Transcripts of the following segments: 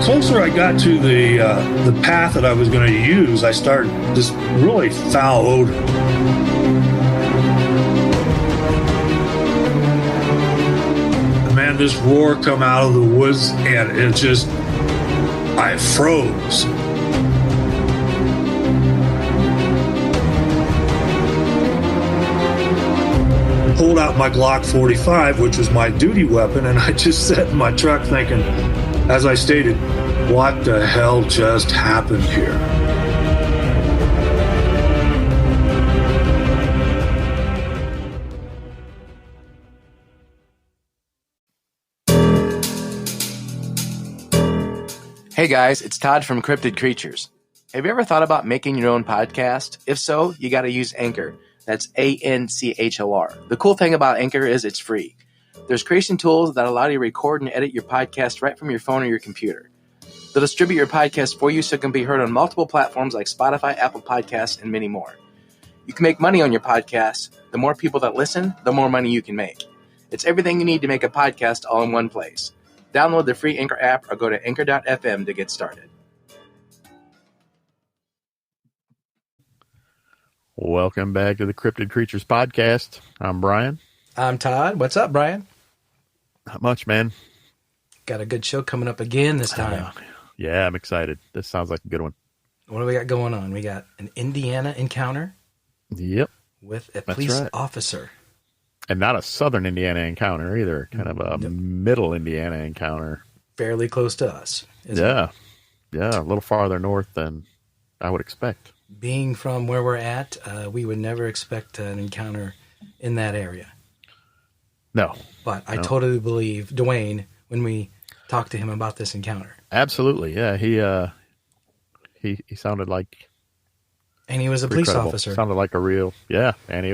closer I got to the path that I was going to use, I started this really foul odor. Man, this roar come out of the woods, and it just, I froze. Pulled out my Glock 45, which was my duty weapon, and I just sat in my truck thinking, as I stated, what the hell just happened here? Hey guys, it's Todd from Cryptid Creatures. Have you ever thought about making your own podcast? If so, you got to use Anchor. That's Anchor. The cool thing about Anchor is it's free. There's creation tools that allow you to record and edit your podcast right from your phone or your computer. They'll distribute your podcast for you so it can be heard on multiple platforms like Spotify, Apple Podcasts, and many more. You can make money on your podcast. The more people that listen, the more money you can make. It's everything you need to make a podcast all in one place. Download the free Anchor app or go to anchor.fm to get started. Welcome back to the Cryptid Creatures podcast. I'm Brian. I'm Todd. What's up, Brian? Not much, man. Got a good show coming up again this time. Yeah, I'm excited. This sounds like a good one. What do we got going on? We got an Indiana encounter. Yep. With a police officer. And not a southern Indiana encounter either. Kind of a middle Indiana encounter. Fairly close to us. Yeah. Yeah, a little farther north than I would expect. Being from where we're at, we would never expect an encounter in that area. No. But I totally believe Duane when we talked to him about this encounter. Absolutely. Yeah, he sounded like... And he was a police officer. Sounded like a real... Yeah, and he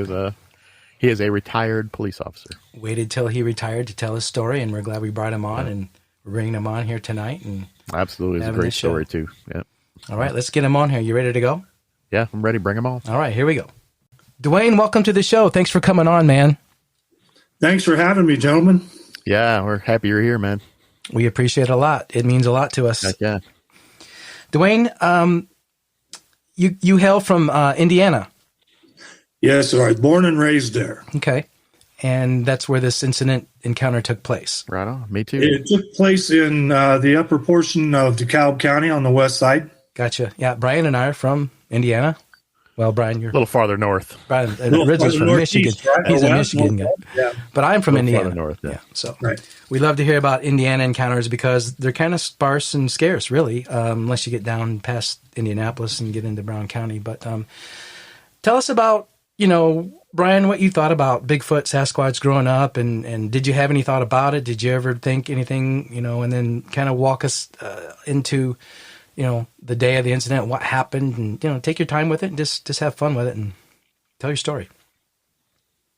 is a retired police officer. Waited till he retired to tell his story, and we're glad we brought him on, and we're bringing him on here tonight. And absolutely. It's a great story, too. Yep. All right, let's get him on here. You ready to go? Yeah, I'm ready. Bring him on. All right, here we go. Duane, welcome to the show. Thanks for coming on, man. Thanks for having me, gentlemen. Yeah, we're happy you're here, man. We appreciate it a lot. It means a lot to us. Heck yeah. Duane, you hail from Indiana. Yes, sir. I was born and raised there. Okay. And that's where this encounter took place. Right on. Me too. It took place in the upper portion of DeKalb County on the west side. Gotcha. Yeah, Brian and I are from Indiana. Well, Brian, you're a little farther north. Brian originally from Michigan. Right? He's a Michigan guy. Yeah. But I'm from Indiana. North, yeah. So right. We love to hear about Indiana encounters because they're kind of sparse and scarce, really, unless you get down past Indianapolis and get into Brown County. But tell us about, Brian, what you thought about Bigfoot, Sasquatch growing up, and did you have any thought about it? Did you ever think anything, and then kind of walk us into, the day of the incident, what happened, and, take your time with it and just have fun with it and tell your story.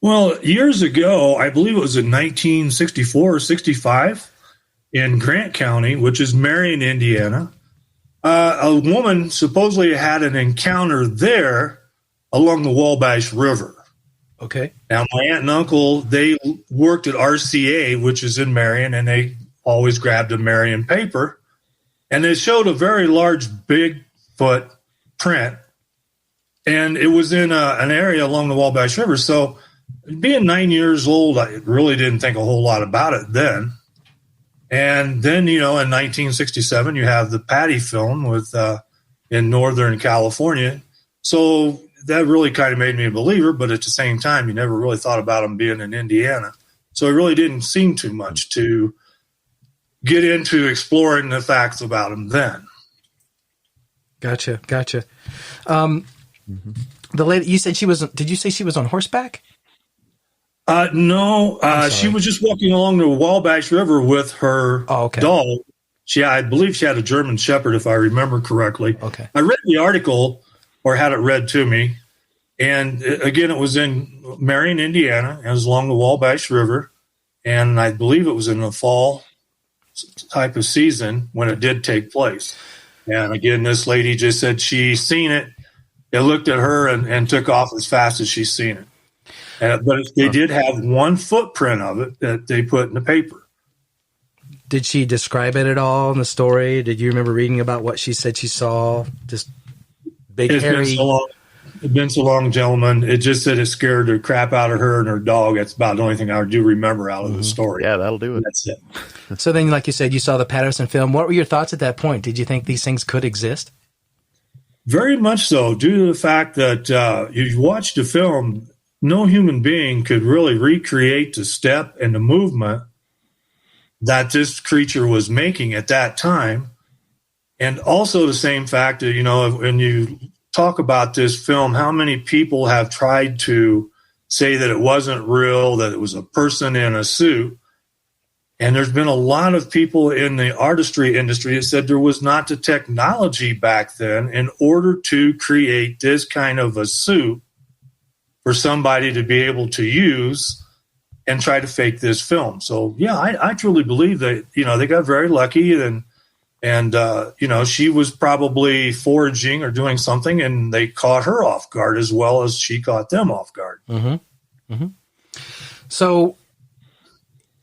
Well, years ago, I believe it was in 1964 or 65 in Grant County, which is Marion, Indiana, a woman supposedly had an encounter there along the Wabash River. Okay. Now, my aunt and uncle, they worked at RCA, which is in Marion, and they always grabbed a Marion paper. And they showed a very large Bigfoot print. And it was in an area along the Wabash River. So being 9 years old, I really didn't think a whole lot about it then. And then, in 1967, you have the Patty film with in Northern California. So that really kind of made me a believer, but at the same time, you never really thought about them being in Indiana. So it really didn't seem too much to get into exploring the facts about them then. Gotcha. The lady, you said did you say she was on horseback? No, she was just walking along the Wabash River with her dog. I believe she had a German Shepherd, if I remember correctly. Okay. I read the article or had it read to me. And again, it was in Marion, Indiana. It was along the Wabash River. And I believe it was in the fall type of season when it did take place. And again, this lady just said she seen it. It looked at her and took off as fast as she's seen it. But they did have one footprint of it that they put in the paper. Did she describe it at all in the story? Did you remember reading about what she said she saw? Just big, hairy. It's been so long, gentlemen. It just said it scared the crap out of her and her dog. That's about the only thing I do remember out of the story. Yeah, that'll do it. That's it. So then, like you said, you saw the Patterson film. What were your thoughts at that point? Did you think these things could exist? Very much so, due to the fact that you watched the film, no human being could really recreate the step and the movement that this creature was making at that time. And also the same fact that, when you talk about this film, how many people have tried to say that it wasn't real, that it was a person in a suit. And there's been a lot of people in the artistry industry that said there was not the technology back then in order to create this kind of a suit for somebody to be able to use and try to fake this film. So, yeah, I truly believe that, they got very lucky and she was probably foraging or doing something, and they caught her off guard as well as she caught them off guard. Mm-hmm. Mm-hmm. So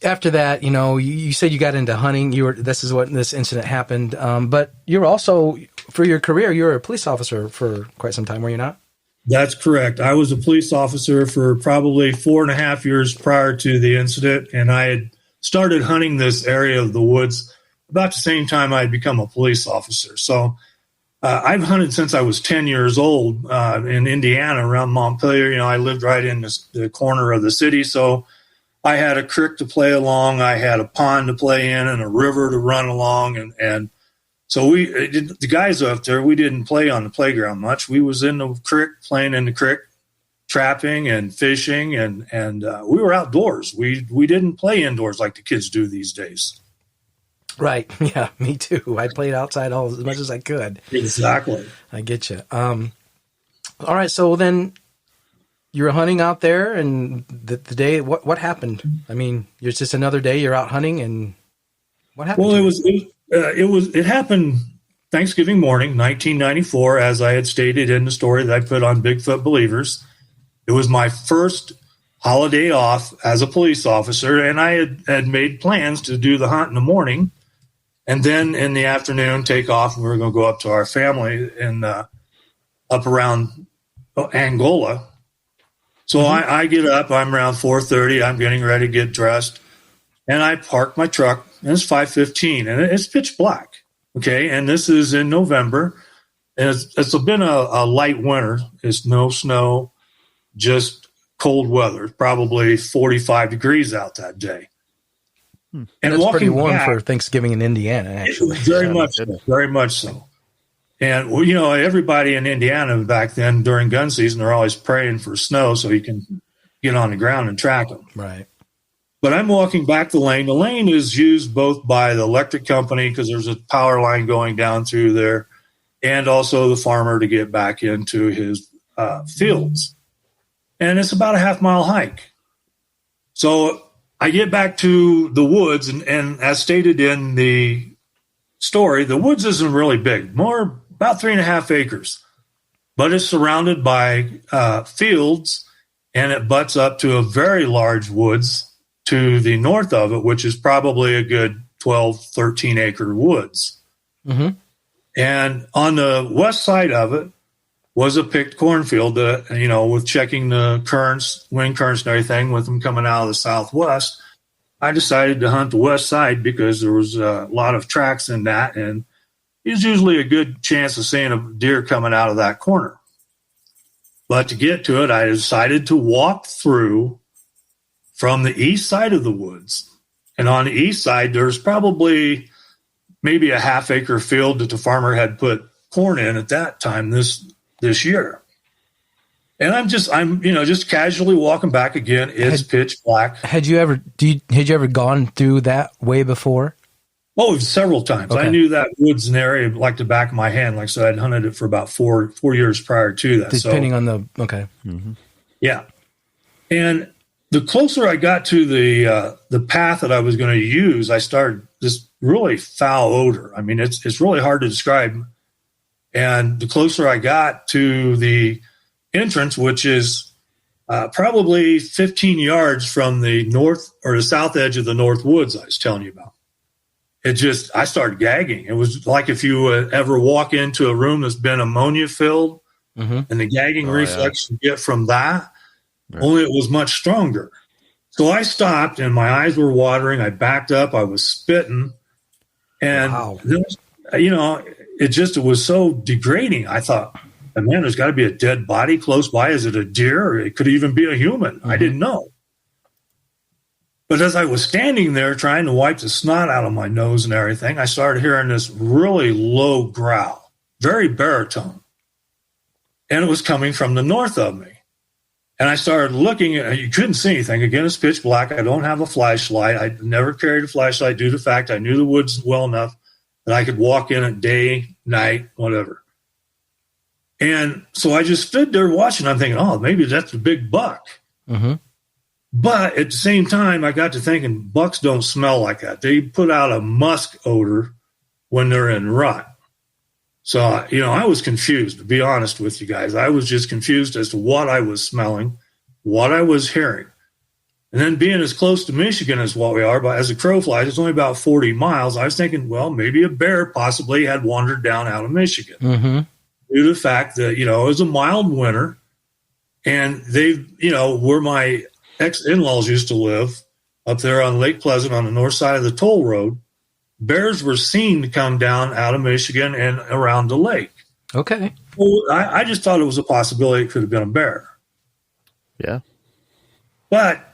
after that, you said you got into hunting. This is what this incident happened. But you're also, for your career, you were a police officer for quite some time, were you not? That's correct. I was a police officer for probably 4.5 years prior to the incident, and I had started hunting this area of the woods about the same time I had become a police officer. So I've hunted since I was 10 years old in Indiana around Montpelier. I lived right in the corner of the city, so I had a creek to play along, I had a pond to play in, and a river to run along, and so the guys up there, we didn't play on the playground much. We was in the creek, playing in the creek, trapping and fishing, and we were outdoors. We didn't play indoors like the kids do these days. Right. Yeah, me too. I played outside as much as I could. Exactly. I get you. All right. So then you were hunting out there, and the day, what happened? I mean, it's just another day you're out hunting, and what happened? Well, it happened Thanksgiving morning, 1994, as I had stated in the story that I put on Bigfoot Believers. It was my first holiday off as a police officer, and I had made plans to do the hunt in the morning, and then in the afternoon take off, and we were going to go up to our family and up around Angola. So I get up, I'm around 4:30, I'm getting ready to get dressed, and I park my truck, and it's 5:15, and it's pitch black, okay? And this is in November, and it's been a light winter. It's no snow, just cold weather, probably 45 degrees out that day. And it's pretty warm for Thanksgiving in Indiana, actually. Very much so. And, everybody in Indiana back then during gun season, they're always praying for snow so you can get on the ground and track them. Right. But I'm walking back the lane. The lane is used both by the electric company because there's a power line going down through there, and also the farmer to get back into his fields. And it's about a half-mile hike. So I get back to the woods, and as stated in the story, the woods isn't really big, more about 3.5 acres. But it's surrounded by fields, and it butts up to a very large woods to the north of it, which is probably a good 12, 13-acre woods. Mm-hmm. And on the west side of it was a picked cornfield that, with checking the currents, wind currents and everything, with them coming out of the southwest, I decided to hunt the west side because there was a lot of tracks in that, and there's usually a good chance of seeing a deer coming out of that corner. But to get to it, I decided to walk through from the east side of the woods. And on the east side, there's probably maybe a half-acre field that the farmer had put corn in at that time this year. And I'm just casually walking back again. It's pitch black. Had you ever gone through that way before? Oh, several times. Okay. I knew that woods and area like the back of my hand. Like, so I'd hunted it for about four years prior to that. Depending on the, okay. Mm-hmm. Yeah. And the closer I got to the path that I was going to use, I started this really foul odor. I mean, it's really hard to describe. And the closer I got to the entrance, which is probably 15 yards from the north or the south edge of the north woods I was telling you about, I started gagging. It was like if you ever walk into a room that's been ammonia filled, and the gagging reflex you get from that, only it was much stronger. So I stopped, and my eyes were watering. I backed up. I was spitting. And, it was so degrading. I thought, man, there's got to be a dead body close by. Is it a deer? Or it could even be a human. I didn't know. But as I was standing there trying to wipe the snot out of my nose and everything, I started hearing this really low growl, very baritone. And it was coming from the north of me. And I started looking, you couldn't see anything. Again, it's pitch black. I don't have a flashlight. I never carried a flashlight due to the fact I knew the woods well enough that I could walk in at day, night, whatever. And so I just stood there watching. I'm thinking, oh, maybe that's a big buck. But at the same time, I got to thinking, bucks don't smell like that. They put out a musk odor when they're in rut. So, I was confused, to be honest with you guys. I was just confused as to what I was smelling, what I was hearing. And then being as close to Michigan as what we are, but as a crow flies, it's only about 40 miles. I was thinking, well, maybe a bear possibly had wandered down out of Michigan. Due to the fact that, it was a mild winter. And they, where my ex-in-laws used to live, up there on Lake Pleasant on the north side of the toll road, bears were seen to come down out of Michigan and around the lake. Okay. Well, I just thought it was a possibility it could have been a bear. Yeah. But,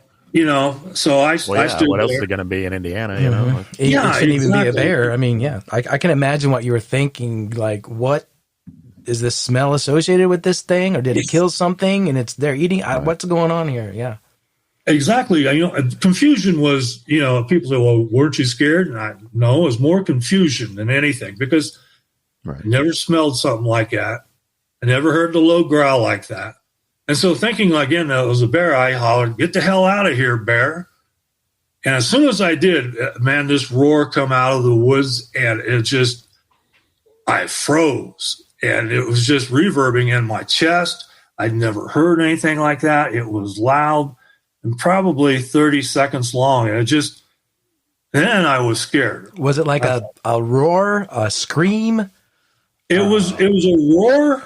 so I stood what else there. is it going to be in Indiana, It shouldn't even be a bear. I mean, I can imagine what you were thinking. Like, what is this smell associated with this thing? Or did it kill something and they're eating? What's going on here? Yeah. Exactly. Confusion was, people say, well, weren't you scared? And no, it was more confusion than anything because I never smelled something like that. I never heard the low growl like that. And so thinking again, that it was a bear, I hollered, get the hell out of here, bear. And as soon as I did, man, this roar come out of the woods and I froze and it was just reverbing in my chest. I'd never heard anything like that. It was loud. And probably 30 seconds long. And then I was scared. Was it like a roar, a scream? It was a roar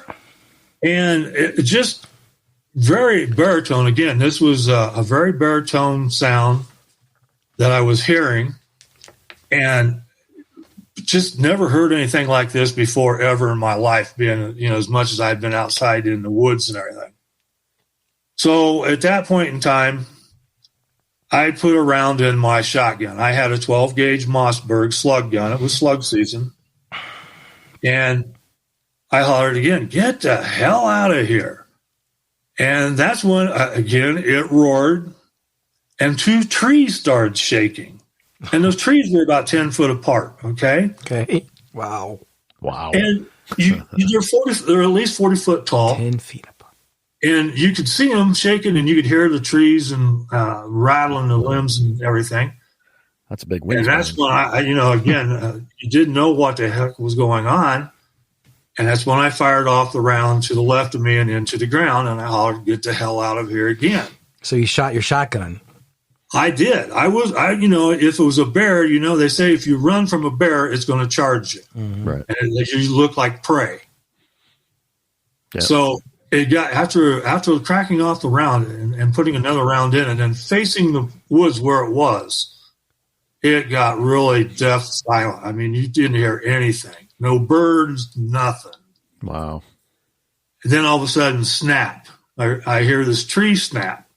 and it just very baritone. Again, this was a very baritone sound that I was hearing and just never heard anything like this before ever in my life, being, as much as I've been outside in the woods and everything. So at that point in time, I put a round in my shotgun. I had a 12-gauge Mossberg slug gun. It was slug season. And I hollered again, get the hell out of here. And that's when, again, it roared and 2 trees started shaking. And those trees were about 10 foot apart, okay? Okay. Wow. And they're at least 40 foot tall. 10 feet apart. And you could see them shaking, and you could hear the trees and rattling the limbs and everything. That's a big wind. And that's when you didn't know what the heck was going on. And that's when I fired off the round to the left of me and into the ground, and I hollered, get the hell out of here again. So you shot your shotgun. I did. If it was a bear, they say if you run from a bear, it's going to charge you. Right. And you look like prey. Yep. So it got after cracking off the round and putting another round in and then facing the woods where it was, it got really deaf silent. I mean, you didn't hear anything. No birds, nothing. Wow. And then all of a sudden, snap. I hear this tree snap.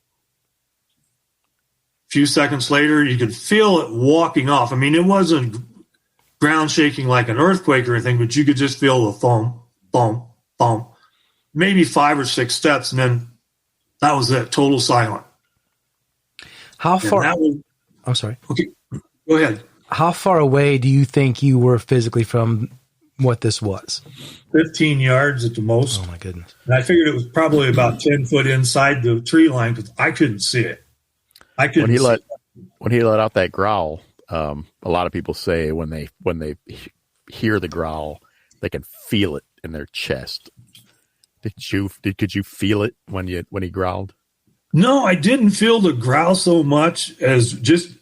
A few seconds later, you could feel it walking off. I mean, it wasn't ground shaking like an earthquake or anything, but you could just feel the thump, thump, thump. Maybe 5 or 6 steps, and then that was it, total silent. How far? I'm sorry. Okay, go ahead. How far away do you think you were physically from what this was? 15 yards at the most. Oh, my goodness. And I figured it was probably about 10 foot inside the tree line because I couldn't see it. When he let out that growl, a lot of people say when they hear the growl, they can feel it in their chest. Could you feel it when he growled? No, I didn't feel the growl so much as just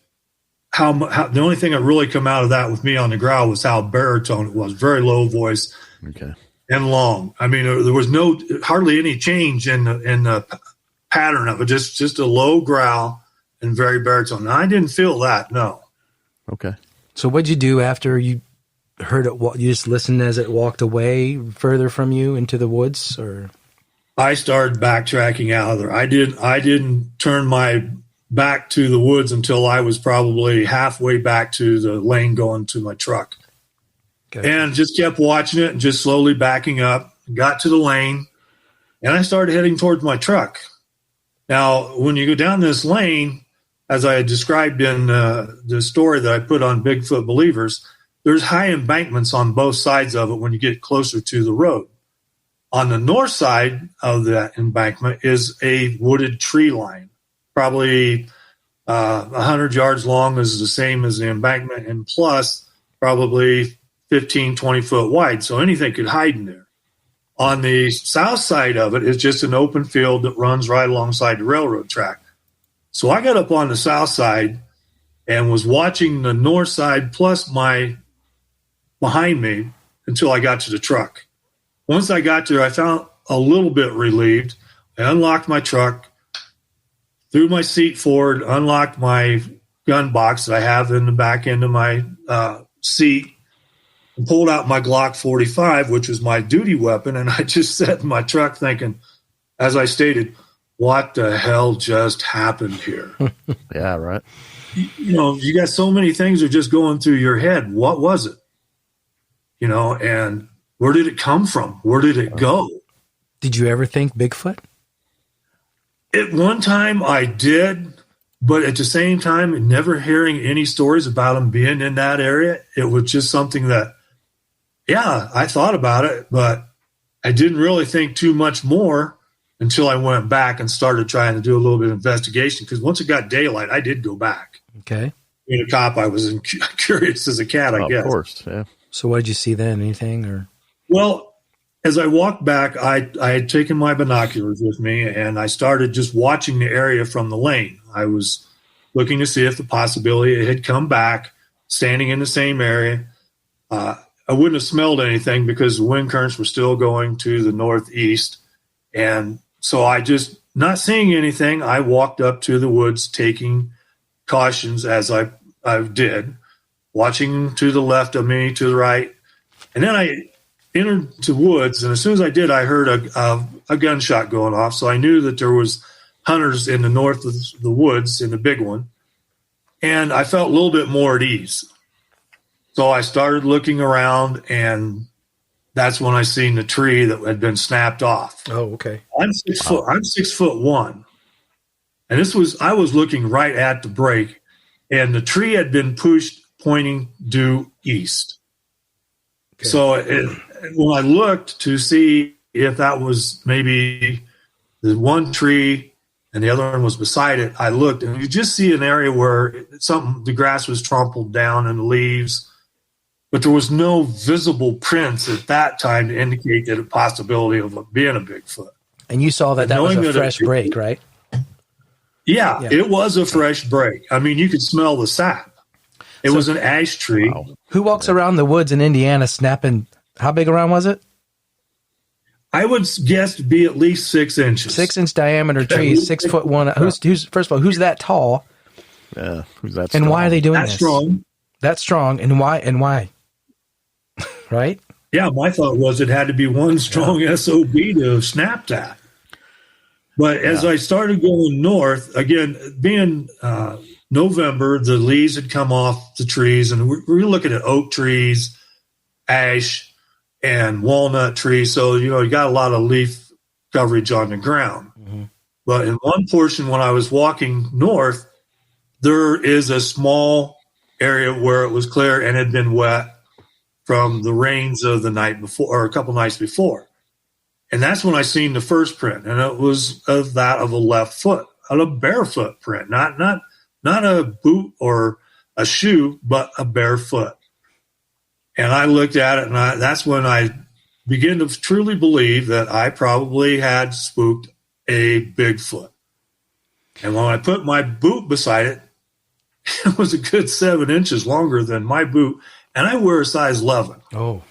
how the only thing that really come out of that with me on the growl was how baritone it was, very low voice, Okay. and long. I mean, there was hardly any change in the pattern of it, just a low growl and very baritone. Now, I didn't feel that, no. Okay. So what'd you do after you heard it? You just listened as it walked away further from you into the woods, or? I started backtracking out of there. I didn't turn my back to the woods until I was probably halfway back to the lane going to my truck. Okay. And just kept watching it and just slowly backing up, got to the lane, and I started heading towards my truck. Now, when you go down this lane, as I had described in the story that I put on Bigfoot Believers, there's high embankments on both sides of it when you get closer to the road. On the north side of that embankment is a wooded tree line, probably 100 yards long, is the same as the embankment, and plus probably 15, 20 foot wide, so anything could hide in there. On the south side of it is just an open field that runs right alongside the railroad track. So I got up on the south side and was watching the north side plus behind me until I got to the truck. Once I got there, I felt a little bit relieved. I unlocked my truck, threw my seat forward, unlocked my gun box that I have in the back end of my seat, and pulled out my Glock 45, which was my duty weapon, and I just sat in my truck thinking, as I stated, what the hell just happened here? Yeah, right. You know, you got so many things that are just going through your head. What was it? You know, and where did it come from? Where did it go? Did you ever think Bigfoot? At one time I did, but at the same time, never hearing any stories about him being in that area. It was just something that, yeah, I thought about it, but I didn't really think too much more until I went back and started trying to do a little bit of investigation. Because once it got daylight, I did go back. Okay. Being a cop, I was curious as a cat, I guess. Of course, yeah. So what did you see then? Anything or? Well, as I walked back, I had taken my binoculars with me, and I started just watching the area from the lane. I was looking to see if the possibility it had come back, standing in the same area. I wouldn't have smelled anything because the wind currents were still going to the northeast. And so I just, not seeing anything, I walked up to the woods, taking cautions as I did, watching to the left of me, to the right. And then I entered the woods, and as soon as I did, I heard a gunshot going off. So I knew that there was hunters in the north of the woods, in the big one. And I felt a little bit more at ease. So I started looking around, and that's when I seen the tree that had been snapped off. Oh, okay. I'm 6'1", and I was looking right at the break, and the tree had been pushed pointing due east. Okay. So when I looked to see if that was maybe the one tree and the other one was beside it, I looked, and you just see an area where the grass was trampled down and the leaves, but there was no visible prints at that time to indicate that a possibility of being a Bigfoot. And you saw that was a fresh break, right? Yeah, it was a fresh break. I mean, you could smell the sap. It was an ash tree. Wow. Who walks around the woods in Indiana snapping? How big around was it? I would guess to be at least 6 inches. 6-inch diameter tree, 6'1". Who's first of all, who's that tall? Yeah, who's that strong? And why are they doing That's this? strong. That's strong. And why? Right? Yeah, my thought was it had to be one strong SOB to have snapped that. But as I started going north, again, being November, the leaves had come off the trees, and we're looking at oak trees, ash, and walnut trees. So, you got a lot of leaf coverage on the ground. Mm-hmm. But in one portion, when I was walking north, there is a small area where it was clear and had been wet from the rains of the night before, or a couple nights before. And that's when I seen the first print, and it was of a left foot, a barefoot print, not a boot or a shoe, but a barefoot. And I looked at it, and that's when I began to truly believe that I probably had spooked a Bigfoot. And when I put my boot beside it, It was a good 7 inches longer than my boot, and I wear a size 11. Oh,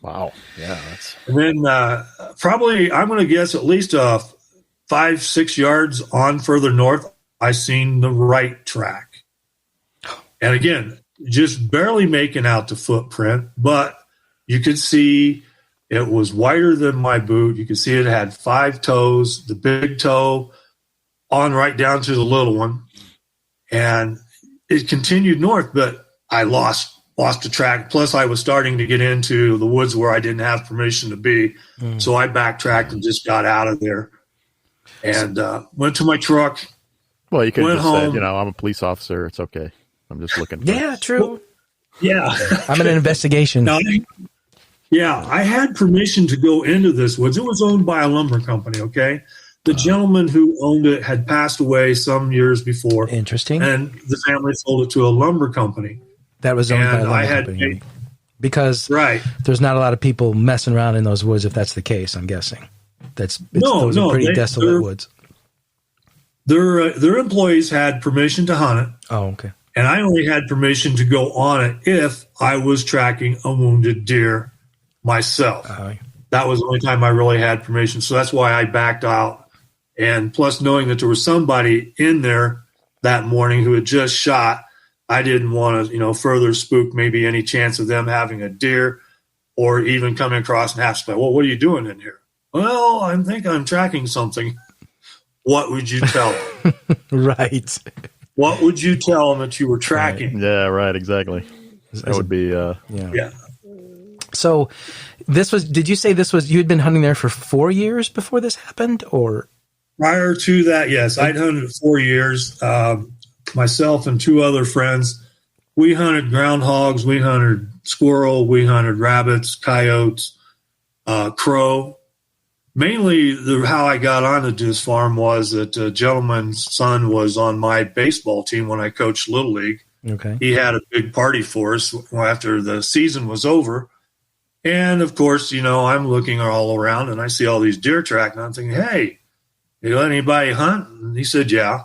Wow. Yeah. That's And then probably, I'm going to guess at least 5-6 yards on further north, I seen the right track. And again, just barely making out the footprint, but you could see it was wider than my boot. You could see it had 5 toes, the big toe on right down to the little one. And it continued north, but I lost the track. Plus, I was starting to get into the woods where I didn't have permission to be. So I backtracked and just got out of there and went to my truck. well. You could have Went just said, home. I'm a police officer. It's okay. I'm just looking. For yeah, true. Yeah. I'm in an investigation. Now, I had permission to go into this woods. It was owned by a lumber company, okay? The gentleman who owned it had passed away some years before. Interesting. And the family sold it to a lumber company. That was owned by a And lumber I had company. Because Right. there's not a lot of people messing around in those woods, if that's the case, I'm guessing. Those are pretty desolate woods. Their employees had permission to hunt it, Oh, okay. and I only had permission to go on it if I was tracking a wounded deer myself. That was the only time I really had permission. So that's why I backed out. And plus, knowing that there was somebody in there that morning who had just shot, I didn't want to, further spook maybe any chance of them having a deer or even coming across and have to say, well, what are you doing in here? Well, I think I'm tracking something. What would you tell them? Right. What would you tell them that you were tracking? Yeah. Right. Exactly. That would be. Yeah. So did you say you had been hunting there for 4 years before this happened, or? Prior to that, yes, I'd hunted 4 years. Myself and 2 other friends, we hunted groundhogs, we hunted squirrel, we hunted rabbits, coyotes, crow. Mainly, how I got onto this farm was that a gentleman's son was on my baseball team when I coached Little League. Okay. He had a big party for us after the season was over. And, of course, I'm looking all around, and I see all these deer track, and I'm thinking, hey, you let anybody hunt? And he said, yeah.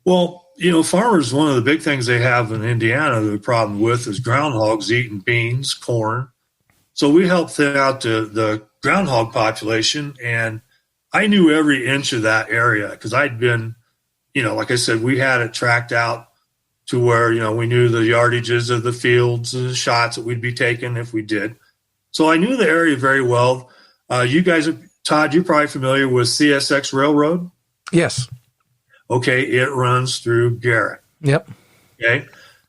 Well, farmers, one of the big things they have in Indiana, the problem with is groundhogs eating beans, corn. So we helped thin out the groundhog population, and I knew every inch of that area because I'd been, like I said, we had it tracked out to where, we knew the yardages of the fields, the shots that we'd be taking if we did. So I knew the area very well. You guys, Todd, you're probably familiar with CSX Railroad? Yes. Okay, it runs through Garrett. Yep. Okay.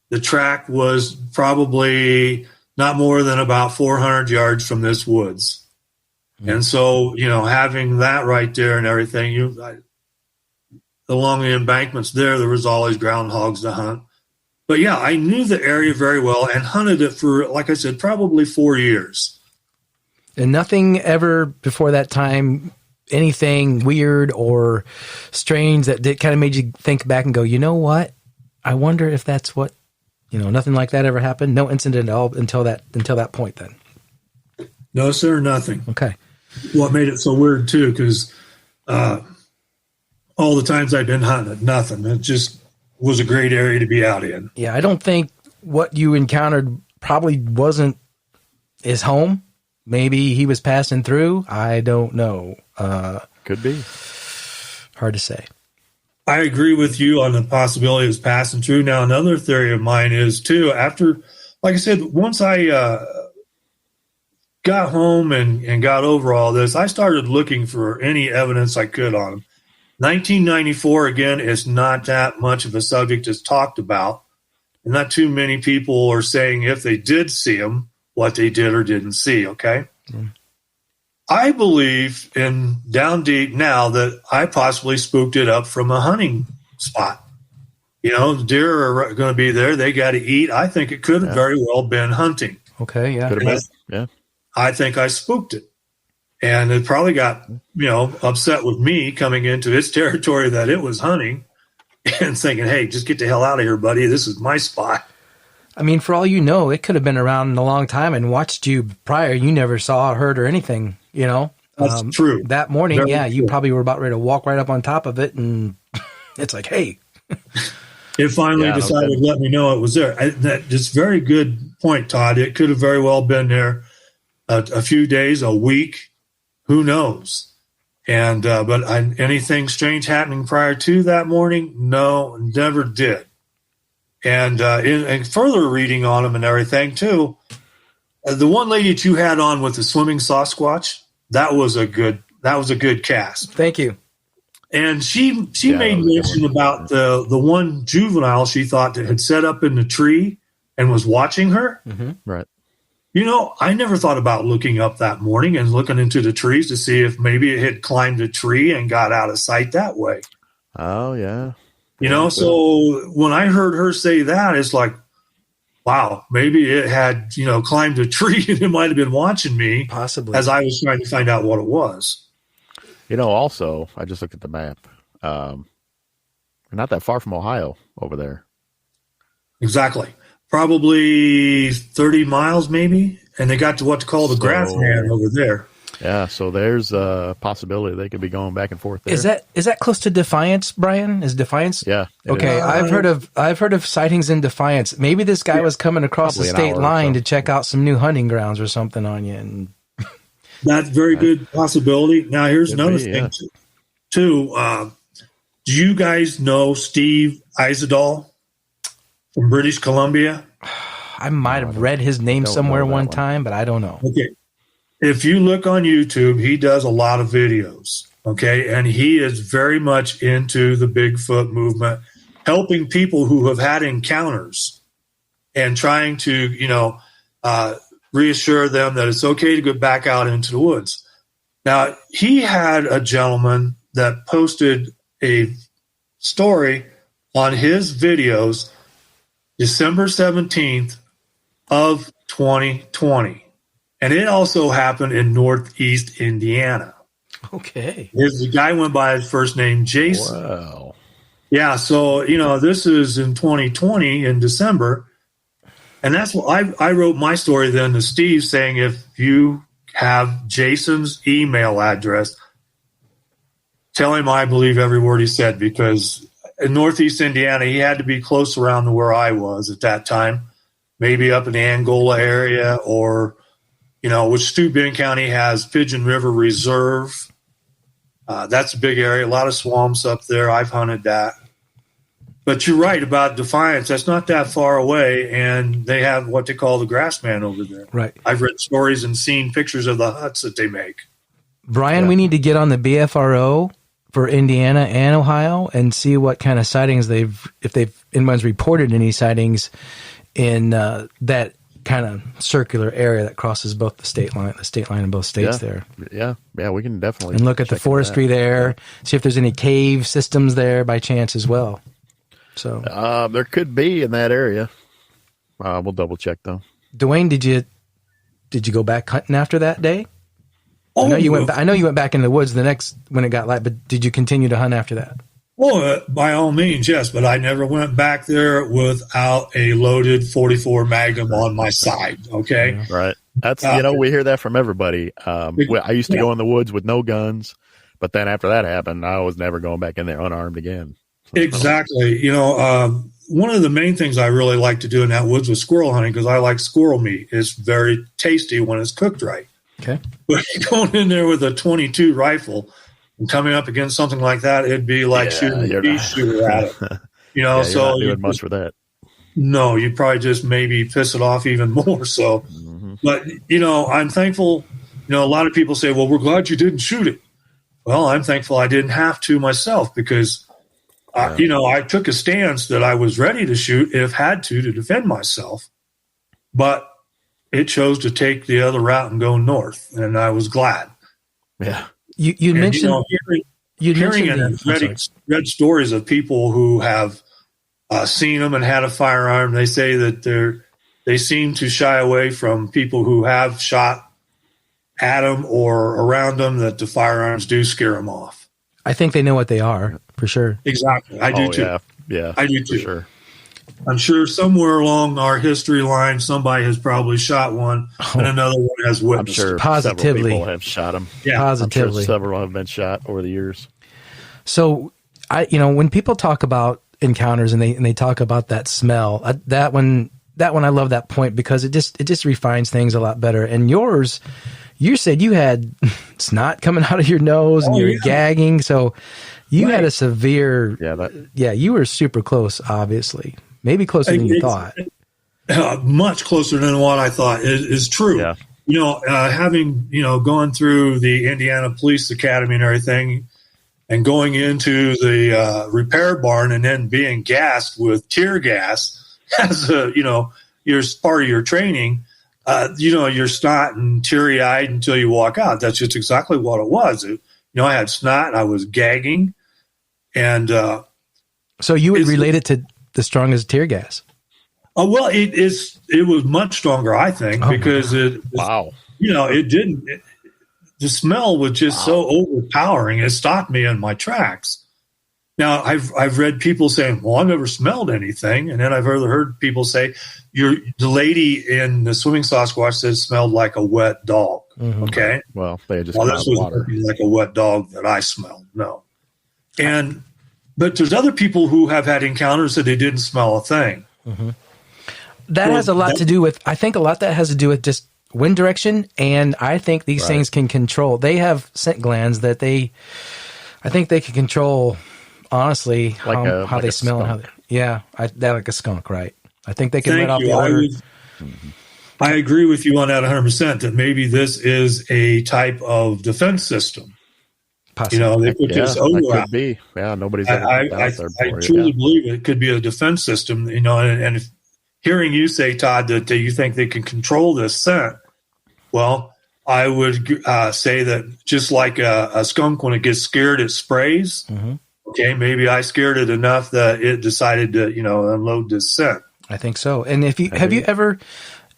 The track was probably not more than about 400 yards from this woods. And so, having that right there and everything, along the embankments there was always groundhogs to hunt. But yeah, I knew the area very well and hunted it for, like I said, probably 4 years. And nothing ever before that time, anything weird or strange that kind of made you think back and go, you know what? I wonder if that's what, nothing like that ever happened. No incident at all until that point then. No, sir, nothing. Okay. What made it so weird too, because all the times I've been hunting, nothing. It just was a great area to be out in. Yeah, I don't think what you encountered probably wasn't his home. Maybe he was passing through. I don't know. Could be. Hard to say. I agree with you on the possibility of passing through. Now, another theory of mine is too, after, like I said, once I got home and got over all this, I started looking for any evidence I could on him. 1994, again, is not that much of a subject that's talked about. And not too many people are saying if they did see him, what they did or didn't see, okay? I believe in down deep now that I possibly spooked it up from a hunting spot. The deer are going to be there. They got to eat. I think it could have very well been hunting. Okay, yeah. Could have been. Yeah. I think I spooked it. And it probably got, upset with me coming into its territory that it was hunting and thinking, hey, just get the hell out of here, buddy. This is my spot. I mean, for all you know, it could have been around a long time and watched you prior. You never saw or heard or anything, That's true. That morning, Very you true. probably were about ready to walk right up on top of it, and it's like, hey. it finally decided to let me know it was there. That's a very good point, Todd. It could have very well been there a few days, a week, who knows? And but anything strange happening prior to that morning? No, never did. And in further reading on them and everything too, the one lady that you had on with the swimming Sasquatch, that was a good cast. Thank you. And she made mention about the one juvenile she thought that had set up in the tree and was watching her. Mm-hmm. Right. You know, I never thought about looking up that morning and looking into the trees to see if maybe it had climbed a tree and got out of sight that way. Oh, yeah. You know, so when I heard her say that, it's like, wow, maybe it had, climbed a tree and it might have been watching me. Possibly. As I was trying to find out what it was. Also, I just looked at the map. We're not that far from Ohio over there. Exactly. Probably 30 miles maybe. And they got to what to call the Grassman over there. Yeah, so there's a possibility they could be going back and forth there. Is that close to Defiance, Brian? Is Defiance? Yeah. Okay, I've heard of sightings in Defiance. Maybe this guy was coming across the state line to check out some new hunting grounds or something on you. And that's very good possibility. Now here's another thing too. Do you guys know Steve Isedal from British Columbia? I might have read his name somewhere one time, but I don't know. Okay. If you look on YouTube, he does a lot of videos, okay? And he is very much into the Bigfoot movement, helping people who have had encounters and trying to, reassure them that it's okay to go back out into the woods. Now, he had a gentleman that posted a story on his videos December 17th of 2020. And it also happened in Northeast Indiana. Okay. The guy went by his first name, Jason. Wow. Yeah, so, this is in 2020 in December. And that's what I wrote my story then to Steve saying if you have Jason's email address, tell him I believe every word he said, because in Northeast Indiana, he had to be close around to where I was at that time, maybe up in the Angola area or which Steuben County has Pigeon River Reserve. That's a big area, a lot of swamps up there. I've hunted that. But you're right about Defiance. That's not that far away, and they have what they call the Grassman over there. Right. I've read stories and seen pictures of the huts that they make. Brian, we need to get on the BFRO for Indiana and Ohio and see what kind of sightings if anyone's reported any sightings in that kind of circular area that crosses both the state line in both states there. Yeah, we can definitely. And look at the forestry there, see if there's any cave systems there by chance as well. So there could be in that area. We'll double check though. Duane, did you go back hunting after that day? Oh, I know you went back in the woods when it got light, but did you continue to hunt after that? Well, by all means, yes, but I never went back there without a loaded 44 Magnum on my side, okay? Right. That's, we hear that from everybody. I used to go in the woods with no guns, but then after that happened, I was never going back in there unarmed again. So, exactly. One of the main things I really like to do in that woods was squirrel hunting because I like squirrel meat. It's very tasty when it's cooked right. Okay. But going in there with a 22 rifle and coming up against something like that, it'd be like shooting a pea shooter at it. You're so not doing much for that. No, you probably just maybe piss it off even more. So, but I'm thankful. A lot of people say, "Well, we're glad you didn't shoot it." Well, I'm thankful I didn't have to myself because, I took a stance that I was ready to shoot if had to defend myself, but it chose to take the other route and go north, and I was glad. Yeah. You mentioned hearing and read stories of people who have seen them and had a firearm. They say that they seem to shy away from people who have shot at them or around them, that the firearms do scare them off. I think they know what they are, for sure. Exactly. I do too. Yeah. I do too. For sure. I'm sure somewhere along our history line, somebody has probably shot one and another one has witnessed. I'm sure positively several people have shot them. Yeah, positively. I'm sure several have been shot over the years. So, when people talk about encounters, and they talk about that smell. That one I love that point because it just refines things a lot better. And yours, you said you had snot coming out of your nose and you were gagging, so you had a severe. You were super close, obviously, maybe closer than you thought. Much closer than what I thought is true. Yeah. Having gone through the Indiana Police Academy and everything, and going into the repair barn and then being gassed with tear gas as you're part of your training, you're snot and teary eyed until you walk out. That's just exactly what it was. I had snot, I was gagging, and so you would relate it to the strongest tear gas. Oh, well, it was much stronger, I think, because it didn't. The smell was just so overpowering. It stopped me in my tracks. Now, I've read people saying, "Well, I've never smelled anything," and then I've heard people say, the lady in the swimming Sasquatch said it smelled like a wet dog." Mm-hmm. Okay, well, they just this was like a wet dog that I smelled. No, but there's other people who have had encounters that they didn't smell a thing. Mm-hmm. That has a lot to do with. I think a lot that has to do with just wind direction, and I think these things can control. They have scent glands that I think they can control. Honestly, how they smell and how they're like a skunk, right? I think they can let off the odor. I agree with you on that 100%. That maybe this is a type of defense system. Possibly. They put this odor out. Could be. Yeah, nobody's. I truly believe it could be a defense system. And if hearing you say, Todd, that you think they can control this scent, well, I would say that just like a skunk, when it gets scared, it sprays. Mm-hmm. Okay, maybe I scared it enough that it decided to, unload this scent. I think so. And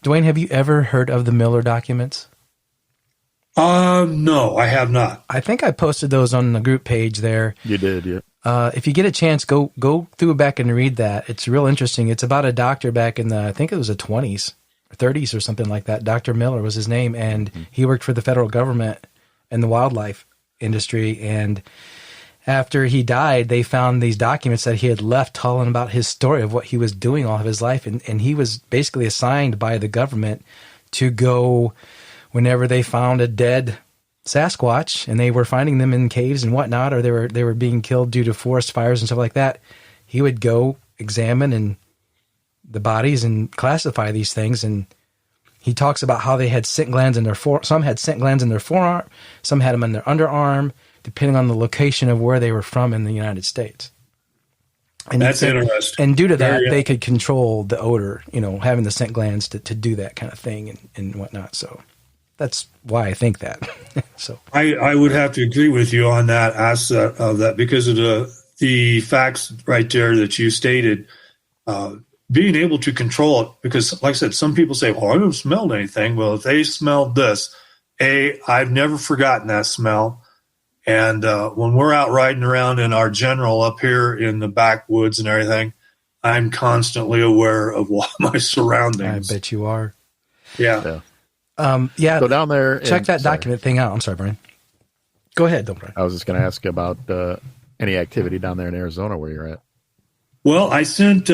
Duane, have you ever heard of the Miller documents? No, I have not. I think I posted those on the group page there. You did, yeah. If you get a chance, go through back and read that. It's real interesting. It's about a doctor back in I think it was the 20s or 30s or something like that. Dr. Miller was his name, and he worked for the federal government in the wildlife industry. And after he died, they found these documents that he had left telling about his story of what he was doing all of his life. And he was basically assigned by the government to go whenever they found a dead Sasquatch, and they were finding them in caves and whatnot, or they were being killed due to forest fires and stuff like that. He would go examine the bodies and classify these things. And he talks about how they had scent glands in some had scent glands in their forearm, some had them in their underarm, depending on the location of where they were from in the United States. And that's interesting. And due to that, they could control the odor, having the scent glands to do that kind of thing and whatnot. So that's why I think that. So I would have to agree with you on that aspect of that because of the facts right there that you stated. Being able to control it, because like I said, some people say, well, I haven't smelled anything. Well, if they smelled this, I've never forgotten that smell. And when we're out riding around in our general up here in the backwoods and everything, I'm constantly aware of my surroundings. I bet you are. Yeah. Go down there. Check that document thing out. I'm sorry, Brian. Go ahead, Brian. I was just going to ask about any activity down there in Arizona where you're at. Well, I sent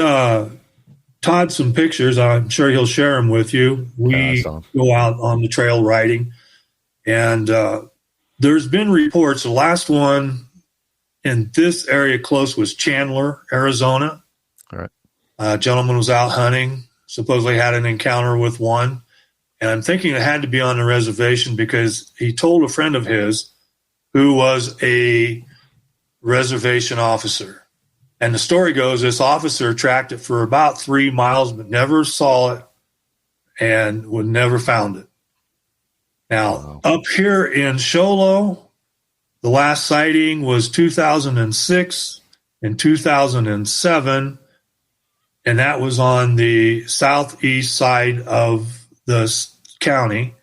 Todd some pictures. I'm sure he'll share them with you. We go out on the trail riding, and there's been reports. The last one in this area close was Chandler, Arizona. All right. A gentleman was out hunting, supposedly had an encounter with one. And I'm thinking it had to be on the reservation because he told a friend of his who was a reservation officer. And the story goes, this officer tracked it for about 3 miles, but never saw it and would never found it. Now, up here in Show Low, the last sighting was 2006 and 2007, and that was on the southeast side of the county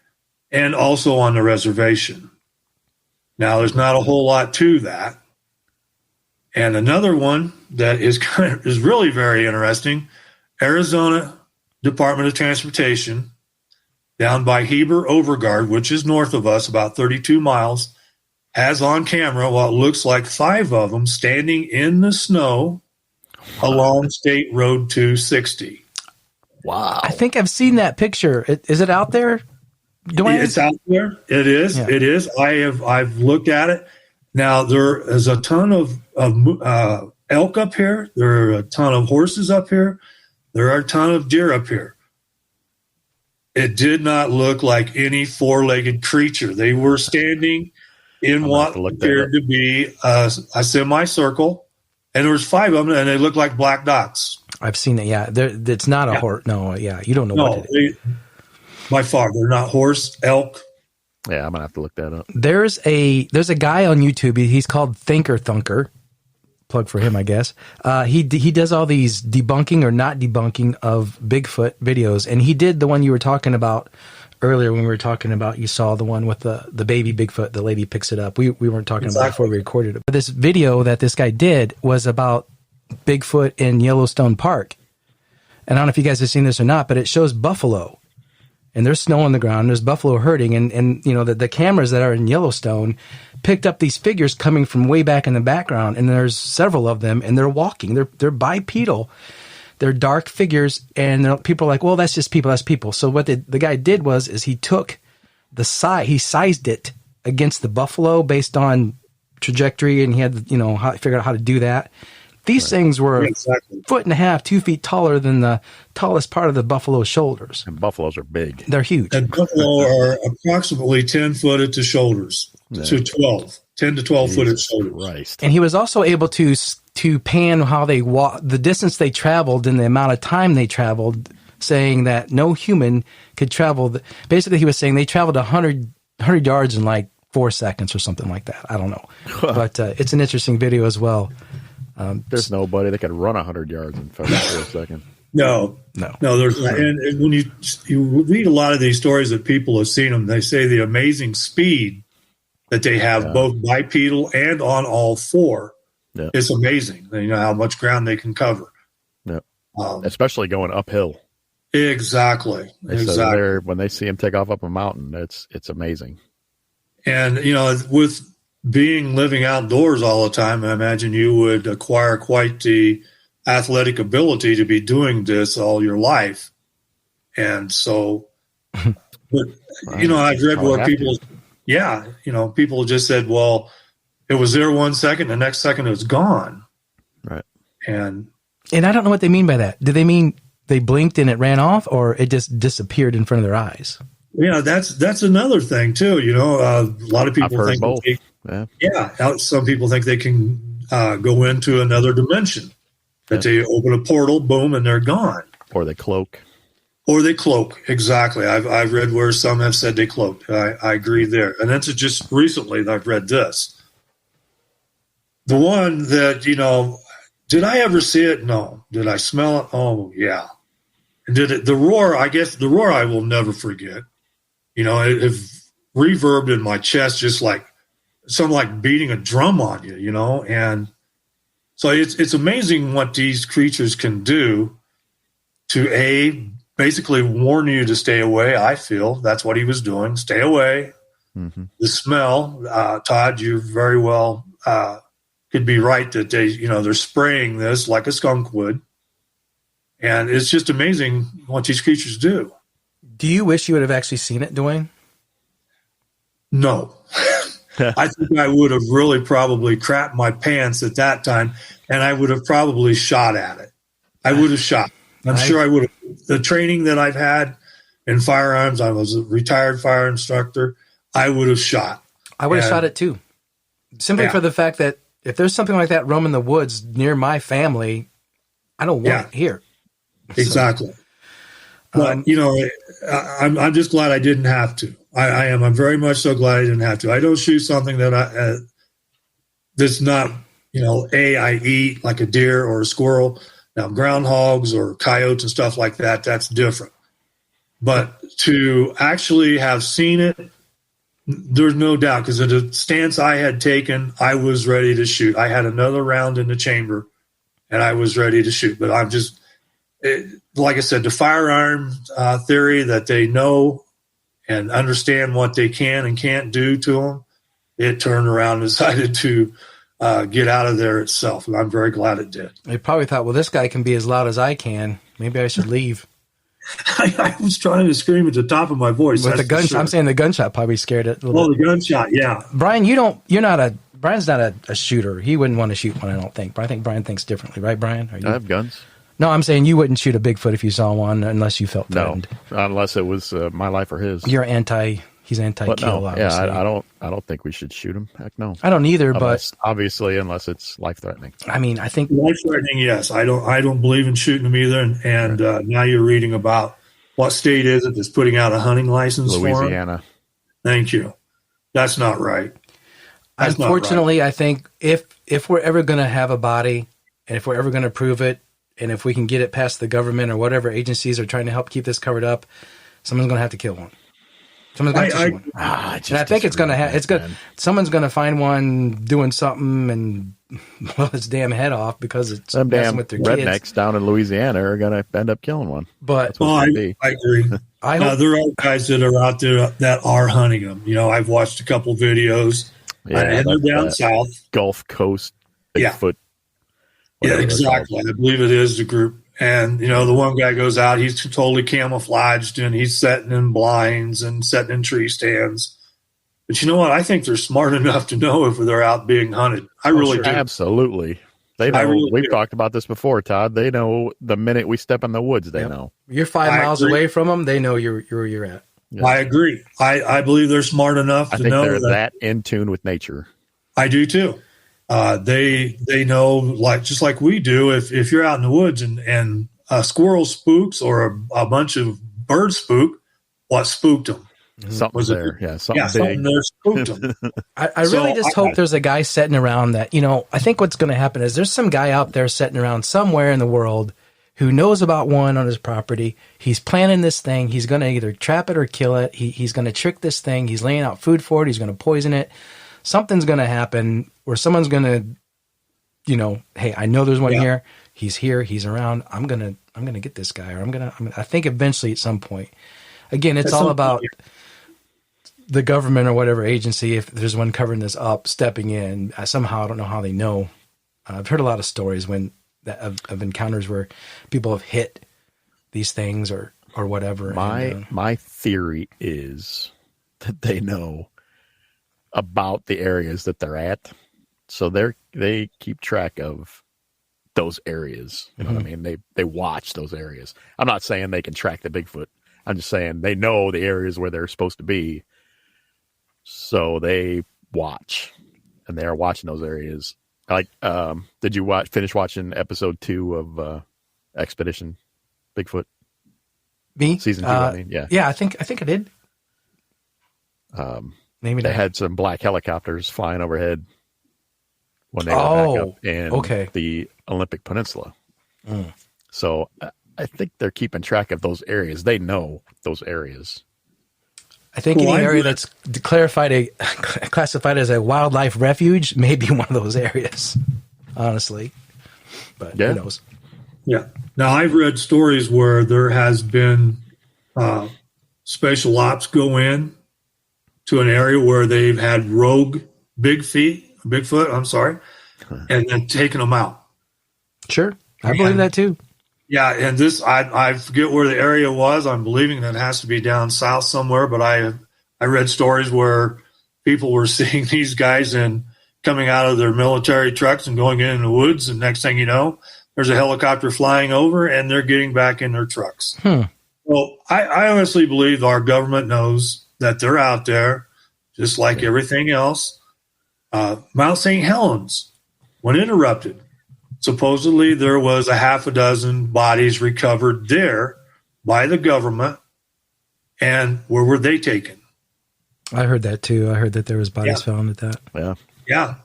and also on the reservation. Now, there's not a whole lot to that. And another one that is really very interesting, Arizona Department of Transportation, down by Heber Overgard, which is north of us, about 32 miles, has on camera what looks like 5 of them standing in the snow along State Road 260. Wow. I think I've seen that picture. Is it out there, Duane? It's out there. It is. Yeah. It is. I've looked at it. Now there is a ton of elk up here. There are a ton of horses up here. There are a ton of deer up here. It did not look like any four-legged creature. They were standing in what appeared to be a semicircle, and there was 5 of them, and they looked like black dots. I've seen it. Yeah, it's not a horse. No, yeah, you don't know what it is. By far, they're not horse, elk. Yeah, I'm gonna have to look that up. There's a guy on YouTube. He's called Thinker Thunker. Plug for him, I guess. He does all these debunking or not debunking of Bigfoot videos, and he did the one you were talking about earlier when we were talking about. You saw the one with the baby Bigfoot. The lady picks it up. We weren't talking about it before we recorded it. But this video that this guy did was about Bigfoot in Yellowstone Park, and I don't know if you guys have seen this or not, but it shows buffalo. And there's snow on the ground. There's buffalo herding, and you know the cameras that are in Yellowstone picked up these figures coming from way back in the background, and there's several of them, and they're walking. They're bipedal. They're dark figures, and people are like, well, that's just people. That's people. So what the guy did is he took the size, he sized it against the buffalo based on trajectory, and he had figured out how to do that. These things were a foot and a half, 2 feet taller than the tallest part of the buffalo's shoulders. And buffaloes are big. They're huge. And buffalo are approximately 10 foot at the shoulders to 12, 10 to 12 foot at shoulders. Christ. And he was also able to pan how they walk, the distance they traveled and the amount of time they traveled, saying that no human could travel. Basically, he was saying they traveled 100 yards in like 4 seconds or something like that. I don't know. But it's an interesting video as well. There's nobody that can run 100 yards in 4 seconds. No. There's not. And when you read a lot of these stories that people have seen them, they say the amazing speed that they have, both bipedal and on all four. Yeah. It's amazing. You know how much ground they can cover. Yeah. Especially going uphill. Exactly. When they see him take off up a mountain, it's amazing. And with living outdoors all the time, I imagine you would acquire quite the athletic ability to be doing this all your life. And so, but, I've read where people, people just said, well, it was there 1 second, the next second it was gone. Right. And I don't know what they mean by that. Do they mean they blinked and it ran off, or it just disappeared in front of their eyes? Yeah, that's another thing too. A lot of people think both. Some people think they can go into another dimension. That they open a portal, boom, and they're gone. Or they cloak. Exactly. I've read where some have said they cloaked. I agree there. And that's just recently that I've read this. The one that, did I ever see it? No. Did I smell it? Oh, yeah. And the roar, I guess the roar I will never forget. It reverbed in my chest, just like something like beating a drum on you, and so it's amazing what these creatures can do to basically warn you to stay away. I feel that's what he was doing. Stay away. Mm-hmm. The smell, Todd, you very well could be right that they're spraying this like a skunk would. And it's just amazing what these creatures do. Do you wish you would have actually seen it, Duane? No. I think I would have really probably crapped my pants at that time, and I would have probably shot at it. I would have shot. I'm sure I would have. The training that I've had in firearms, I was a retired fire instructor, I would have shot. I would have shot it too. Simply for the fact that if there's something like that roaming the woods near my family, I don't want it here. Exactly. So, but, I'm just glad I didn't have to. I am. I'm very much so glad I didn't have to. I don't shoot something that that's not, I eat like a deer or a squirrel. Now, groundhogs or coyotes and stuff like that, that's different. But to actually have seen it, there's no doubt, because of the stance I had taken, I was ready to shoot. I had another round in the chamber, and I was ready to shoot. But I'm just, like I said, the firearm theory that they know and understand what they can and can't do to them, it turned around and decided to get out of there itself. And I'm very glad it did. They probably thought, well, this guy can be as loud as I can. Maybe I should leave. I was trying to scream at the top of my voice. With the gunshot, sure. I'm saying the gunshot probably scared it a little bit. The gunshot, yeah. Brian, Brian's not a shooter. He wouldn't want to shoot one, I don't think. But I think Brian thinks differently, right, Brian? I have guns. No, I'm saying you wouldn't shoot a Bigfoot if you saw one unless you felt threatened. No, unless it was my life or his. He's anti-kill, no, obviously. Yeah, I don't think we should shoot him. Heck no. I don't either, unless it's life-threatening. I mean, I think life-threatening, yes. I don't believe in shooting them either. And now you're reading about what state is it that's putting out a hunting license for Louisiana. Thank you. That's not right. Unfortunately, I think if we're ever going to have a body, and if we're ever going to prove it, and if we can get it past the government or whatever agencies are trying to help keep this covered up, someone's going to have to kill one. Someone's going to shoot one. And I think it's going to have. Someone's going to find one doing something and blow its damn head off because it's some messing damn with their rednecks kids. Down in Louisiana are going to end up killing one. But I agree. There are guys that are out there that are hunting them. I've watched a couple videos. And they're down south, Gulf Coast Bigfoot. Yeah, exactly. I believe it is the group. And, the one guy goes out, he's totally camouflaged and he's sitting in blinds and sitting in tree stands. But you know what? I think they're smart enough to know if they're out being hunted. I really do. Absolutely. They know. We've talked about this before, Todd. They know the minute we step in the woods, they know. You're 5 miles away from them. They know you're where you're at. Yeah. I agree. I believe they're smart enough to know they're that in tune with nature. I do too. They know, just like we do. If you're out in the woods and a squirrel spooks or a bunch of birds spook, what spooked them? Something there, something there spooked them. I really just hope there's a guy sitting around that I think what's going to happen is there's some guy out there sitting around somewhere in the world who knows about one on his property. He's planning this thing. He's going to either trap it or kill it. He's going to trick this thing. He's laying out food for it. He's going to poison it. Something's going to happen where someone's going to, hey, I know there's one here. He's here. He's around. I'm going to get this guy, or I think eventually at some point. Again, it's all about the government or whatever agency, if there's one covering this up, stepping in. Somehow, I don't know how they know. I've heard a lot of stories of encounters where people have hit these things or whatever. My theory is that they know about the areas that they're at, so they keep track of those areas. You know what I mean? They watch those areas. I'm not saying they can track the Bigfoot. I'm just saying they know the areas where they're supposed to be, so they watch, and they are watching those areas. Like, did you finish watching episode 2 of Expedition Bigfoot? Me? Season 2, I mean, yeah. Yeah, I think I did. Maybe they had some black helicopters flying overhead when they were back up in the Olympic Peninsula. So I think they're keeping track of those areas. They know those areas. I think any area that's classified as a wildlife refuge may be one of those areas, honestly. But who knows? Yeah. Now, I've read stories where there has been special ops go in to an area where they've had rogue Bigfoot, and then taken them out. Sure. I believe that too. Yeah, and this, I forget where the area was. I'm believing that it has to be down south somewhere, but I read stories where people were seeing these guys coming out of their military trucks and going in the woods, and next thing you know, there's a helicopter flying over, and they're getting back in their trucks. Well, I honestly believe our government knows that they're out there, just like everything else. Mount St. Helens, when it erupted, supposedly there was a half a dozen bodies recovered there by the government. And where were they taken? I heard that too. I heard that there was bodies found at that. Yeah. Yeah.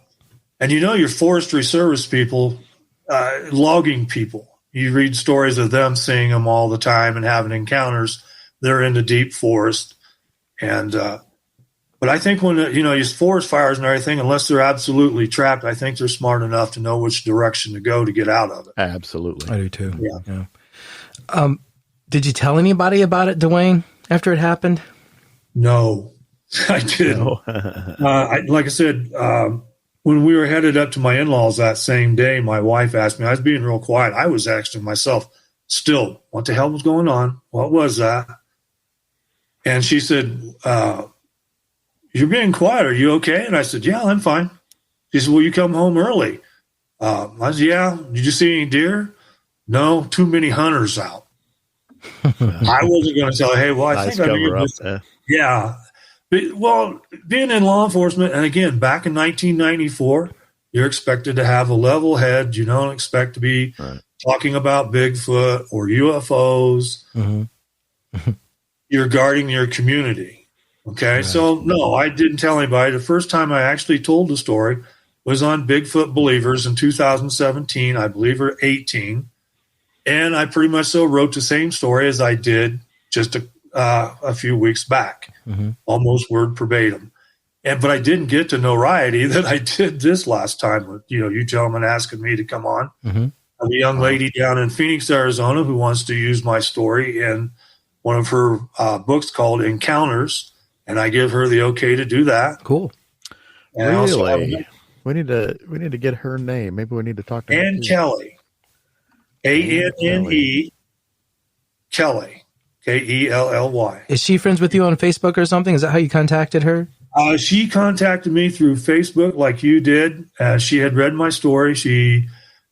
And your Forestry Service people, logging people, you read stories of them seeing them all the time and having encounters. They're in the deep forest. And, but I think when, these forest fires and everything, unless they're absolutely trapped, I think they're smart enough to know which direction to go to get out of it. Absolutely. I do too. Yeah. Did you tell anybody about it, Duane, after it happened? No, I didn't. No. Like I said, when we were headed up to my in-laws that same day, my wife asked me, I was being real quiet. I was asking myself, still, what the hell was going on? What was that? And she said, you're being quiet. Are you okay? And I said, yeah, I'm fine. She said, well, you come home early. I said, yeah. Did you see any deer? No, too many hunters out. I wasn't going to tell her, hey, well, I think I need this. Yeah. Well, being in law enforcement, and again, back in 1994, you're expected to have a level head. You don't expect to be talking about Bigfoot or UFOs. Mm-hmm. You're guarding your community. Okay. Right. So, no, I didn't tell anybody. The first time I actually told the story was on Bigfoot Believers in 2017, I believe, or 18. And I pretty much so wrote the same story as I did just a few weeks back, almost word verbatim. But I didn't get the notoriety that I did this last time with, you gentlemen asking me to come on. Mm-hmm. I have a young lady down in Phoenix, Arizona, who wants to use my story in one of her books called Encounters, and I give her the okay to do that. Cool. And really? We need to get her name. Maybe we need to talk to her. Ann Kelly. Anne Kelly. Kelly. Is she friends with you on Facebook or something? Is that how you contacted her? She contacted me through Facebook like you did. She had read my story. She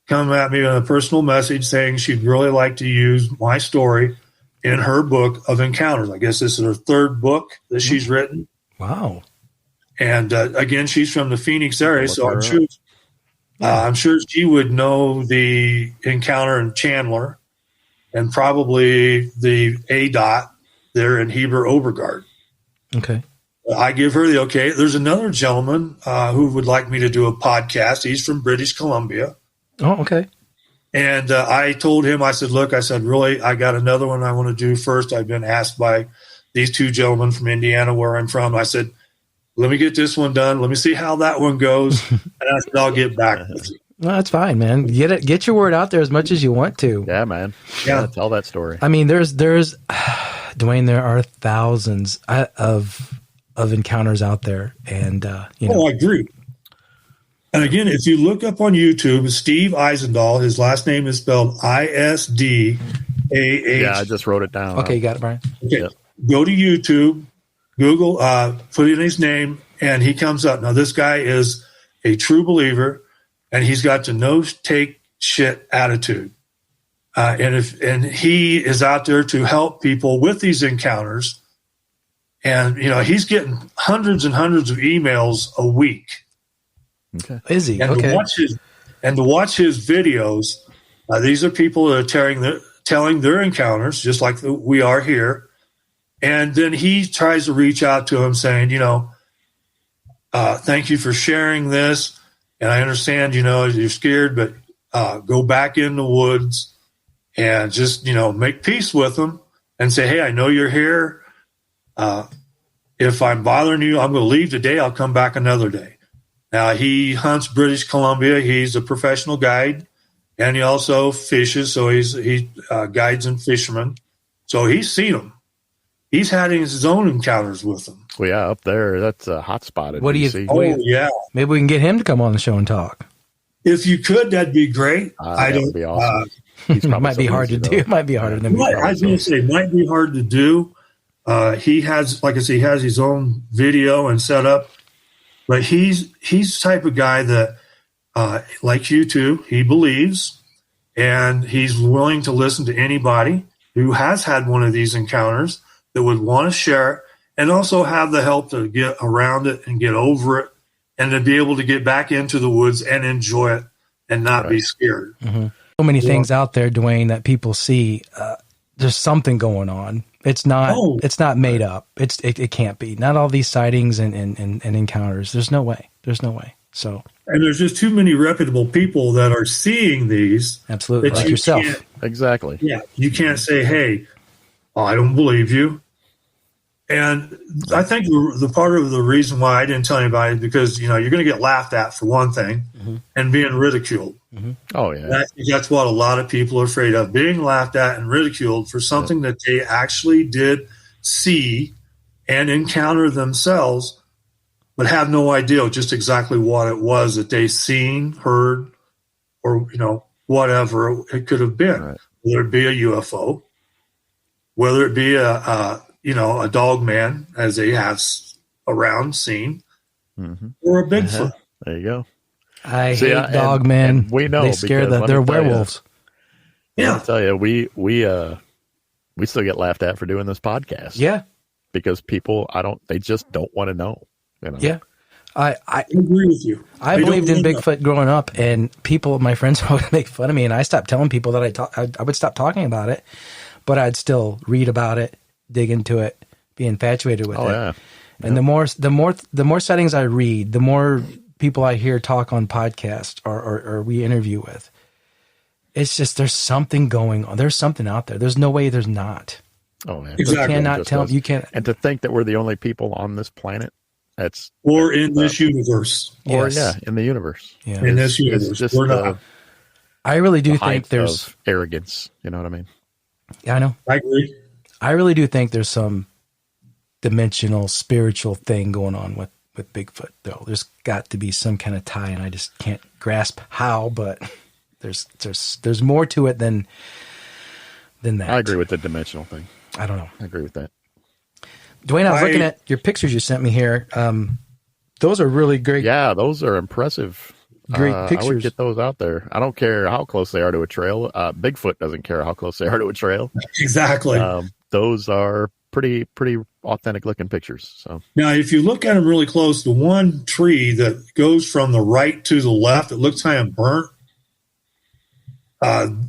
come at me with a personal message saying she'd really like to use my story in her book of encounters. I guess this is her third book that she's written. Wow. And again, she's from the Phoenix area, so I'm sure she would know the encounter in Chandler and probably the ADOT there in Heber Obergard. Okay. I give her the okay. There's another gentleman who would like me to do a podcast. He's from British Columbia. Oh, okay. And I told him, I said, really, I got another one I want to do first. I've been asked by these two gentlemen from Indiana, where I'm from. I said, let me get this one done. Let me see how that one goes. And I said, I'll get back with you. No, that's fine, man. Get your word out there as much as you want to. Yeah, man. Yeah, tell that story. I mean, there's Duane, there are thousands of encounters out there, and I agree. And again, if you look up on YouTube, Steve Eisendahl, his last name is spelled ISDAH. Yeah, I just wrote it down. Okay, you got it, Brian. Okay, yep. Go to YouTube, Google, put in his name, and he comes up. Now, this guy is a true believer, and he's got the no take shit attitude. And he is out there to help people with these encounters. And, he's getting hundreds and hundreds of emails a week. Okay. Is he? And okay. To watch his videos, these are people that are telling their encounters, just like we are here. And then he tries to reach out to him saying, thank you for sharing this. And I understand, you're scared, but go back in the woods and just, make peace with them and say, hey, I know you're here. If I'm bothering you, I'm going to leave today. I'll come back another day. Now, he hunts British Columbia. He's a professional guide, and he also fishes. So he guides and fishermen. So he's seen them. He's had his own encounters with them. Well, yeah, up there, that's a hot spot. What do you see? Yeah. Maybe we can get him to come on the show and talk. If you could, that'd be great. That would be awesome. It might be hard to do. It might be harder than I was going to say, it might be hard to do. He has, like I say, he has his own video and setup, but he's the type of guy that, like you two, he believes, and he's willing to listen to anybody who has had one of these encounters that would want to share it, and also have the help to get around it and get over it, and to be able to get back into the woods and enjoy it and not be scared. Mm-hmm. So many things out there, Duane, that people see. There's something going on. It's not. It's not made up. It can't be. Not all these sightings and encounters. There's no way. So. And there's just too many reputable people that are seeing these. Absolutely, like yourself. Exactly. Yeah, you can't say, "Hey, I don't believe you." And I think the part of the reason why I didn't tell anybody is because you're going to get laughed at for one thing, and being ridiculed. Mm-hmm. Oh yeah, that's what a lot of people are afraid of: being laughed at and ridiculed for something that they actually did see and encounter themselves. but have no idea just exactly what it was that they seen, heard, or, whatever it could have been. Right. Whether it be a UFO, whether it be a dog man, as they have around seen, or a Bigfoot. There you go. I hate dog man. And we know they scare they're werewolves. Yeah, I'll tell you, we still get laughed at for doing this podcast. Yeah, because people, they just don't want to know. Yeah, I agree with you. I believed in Bigfoot growing up, and my friends would make fun of me, and I stopped telling people that I would stop talking about it, but I'd still read about it, dig into it, be infatuated with it. Yeah. And the more settings I read, the more people I hear talk on podcasts or we interview with. It's just there's something going on. There's something out there. There's no way there's not. Oh man, exactly. You cannot tell. You can't. And to think that we're the only people on this planet, this universe, in the universe, in this universe, just we're not. I really do think there's arrogance. You know what I mean? Yeah, I know. I agree. I really do think there's some dimensional, spiritual thing going on with Bigfoot, though. There's got to be some kind of tie, and I just can't grasp how. But there's more to it than that. I agree with the dimensional thing. I don't know. I agree with that. Duane, I was looking at your pictures you sent me here. Those are really great. Yeah, those are impressive. Great pictures. I would get those out there. I don't care how close they are to a trail. Bigfoot doesn't care how close they are to a trail. Exactly. Those are pretty authentic looking pictures. So now, if you look at them really close, the one tree that goes from the right to the left, it looks kind of burnt.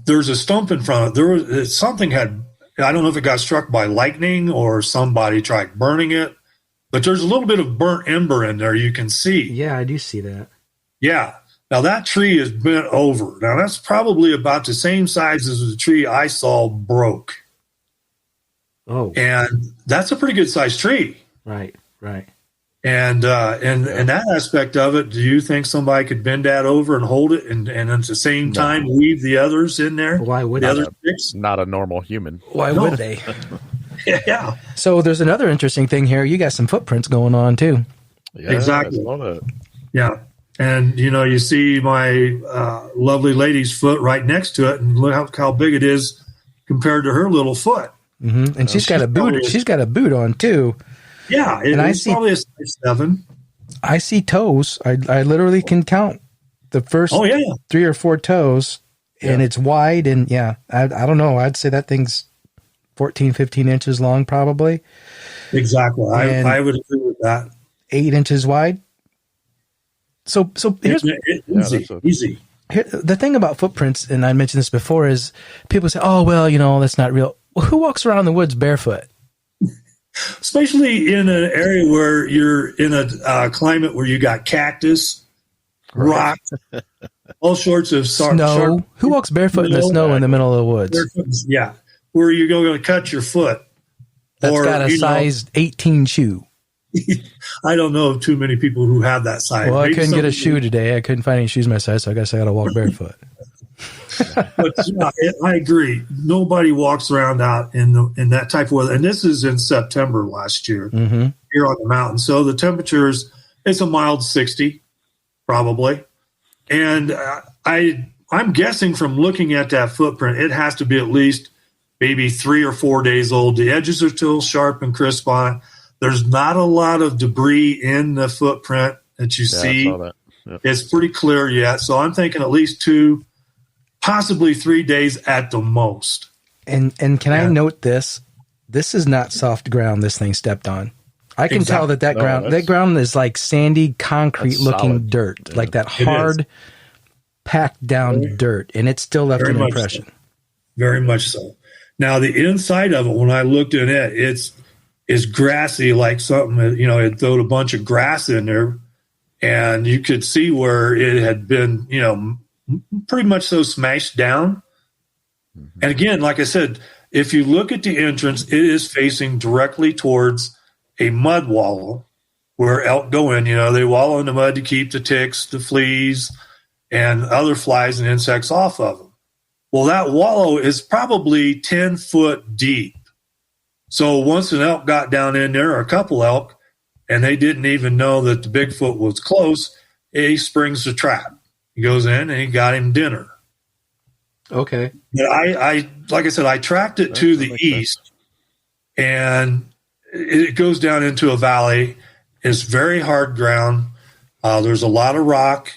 There's a stump in front of it. Something I don't know if it got struck by lightning or somebody tried burning it, but there's a little bit of burnt ember in there you can see. Yeah, I do see that. Yeah. Now, that tree is bent over. Now, that's probably about the same size as the tree I saw broke. Oh. And that's a pretty good sized tree. Right. And that aspect of it, do you think somebody could bend that over and hold it and at the same time leave the others in there? Why would the they? other sticks? Not a normal human. Why would they? Yeah. So there's another interesting thing here. You got some footprints going on too. Yeah, exactly. I yeah. And, you see my lovely lady's foot right next to it, and look how big it is compared to her little foot. Mm-hmm. And she's got a boot. She's got a boot on too. Yeah, it's probably a size 7. I see toes. I literally can count the first 3 or 4 toes, and it's wide. And I don't know. I'd say that thing's 14, 15 inches long, probably. Exactly. I would agree with that. 8 inches wide. So here's easy. Here, the thing about footprints, and I mentioned this before, is people say, "Oh, well, that's not real." Well, who walks around the woods barefoot? Especially in an area where you're in a climate where you got cactus, rock, all sorts of snow. Who walks barefoot in the snow in the middle of the woods? Yeah, where you're going to cut your foot. That's got a size 18 shoe. I don't know of too many people who have that size. Well, I couldn't get a shoe today. I couldn't find any shoes my size, so I guess I got to walk barefoot. But I agree. Nobody walks around out in that type of weather. And this is in September last year here on the mountain. So the temperatures, it's a mild 60 probably. And I'm guessing from looking at that footprint, it has to be at least maybe 3 or 4 days old. The edges are still sharp and crisp on it. There's not a lot of debris in the footprint that you see. I saw that. Yep. It's pretty clear yet. So I'm thinking at least 2, possibly 3 days at the most. And can I note this? This is not soft ground this thing stepped on. I can tell that ground is like sandy, concrete looking dirt, like that hard, packed down dirt, and it still left an impression. So. Very much so. Now the inside of it, when I looked at it, it's grassy, like something, it thrown a bunch of grass in there, and you could see where it had been, pretty much so smashed down. Mm-hmm. And again, like I said, if you look at the entrance, it is facing directly towards a mud wallow where elk go in. They wallow in the mud to keep the ticks, the fleas, and other flies and insects off of them. Well, that wallow is probably 10 foot deep. So once an elk got down in there, or a couple elk, and they didn't even know that the Bigfoot was close. He springs the trap. He goes in and he got him dinner. Okay. But I like I said, I tracked it to the east, and it goes down into a valley. It's very hard ground. There's a lot of rock,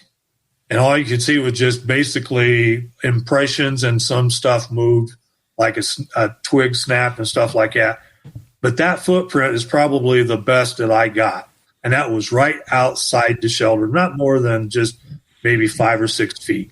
and all you could see was just basically impressions, and some stuff moved, like a twig snapped and stuff like that. But that footprint is probably the best that I got, and that was right outside the shelter, not more than just maybe 5 or 6 feet.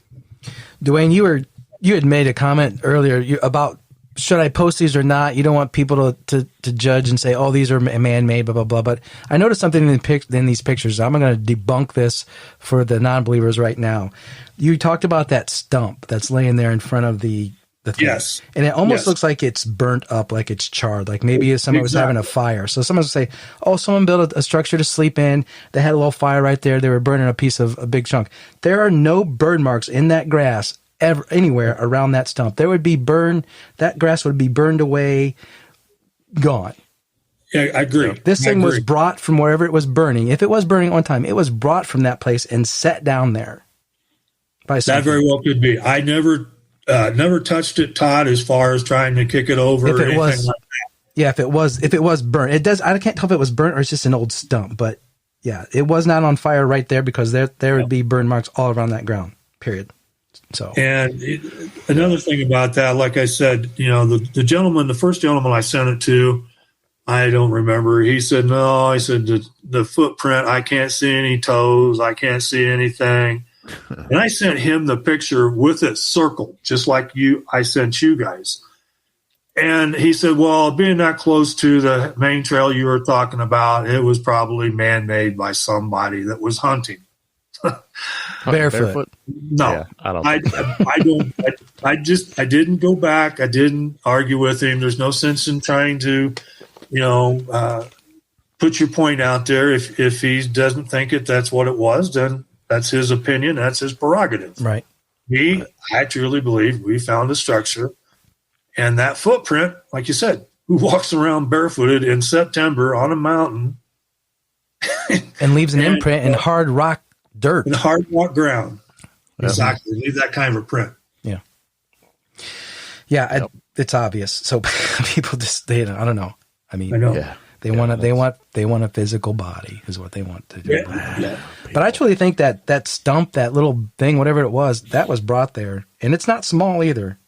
Duane, you had made a comment earlier about should I post these or not? You don't want people to judge and say, oh, these are man-made, blah, blah, blah. But I noticed something in these pictures. I'm going to debunk this for the non-believers right now. You talked about that stump that's laying there in front of the thing. Yes. And it almost looks like it's burnt up, like it's charred. Like maybe someone was having a fire. So someone would say, oh, someone built a structure to sleep in. They had a little fire right there. They were burning a big chunk. There are no burn marks in that grass ever anywhere around that stump. There would be that grass would be burned away, gone. Yeah, I agree. This thing was brought from wherever it was burning. If it was burning at one time, it was brought from that place and set down there. By that very well could be. I never touched it, Todd, as far as trying to kick it over or anything like that. Yeah, if it was burnt, I can't tell if it was burnt or it's just an old stump, but yeah, it was not on fire right there because there would be burn marks all around that ground, period. So, and another thing about that, like I said, the first gentleman I sent it to, I don't remember. He said, no, I said, the footprint, I can't see any toes. I can't see anything. And I sent him the picture with it circled, just like I sent you guys. And he said, well, being that close to the main trail you were talking about, it was probably man-made by somebody that was hunting. Barefoot. No, yeah, I didn't go back. I didn't argue with him. There's no sense in trying to, put your point out there. If he doesn't think that's what it was, then that's his opinion. That's his prerogative. Right. I truly believe we found a structure, and that footprint, like you said, who walks around barefooted in September on a mountain and leaves an imprint in hard rock dirt. In hard rock ground. Yep. Exactly. Leave that kind of a print. Yeah. Yeah, it's obvious. So people just I don't know. I mean, I know. Yeah. They want a physical body is what they want to do. Yeah. But I truly think that stump, that little thing, whatever it was, that was brought there, and it's not small either.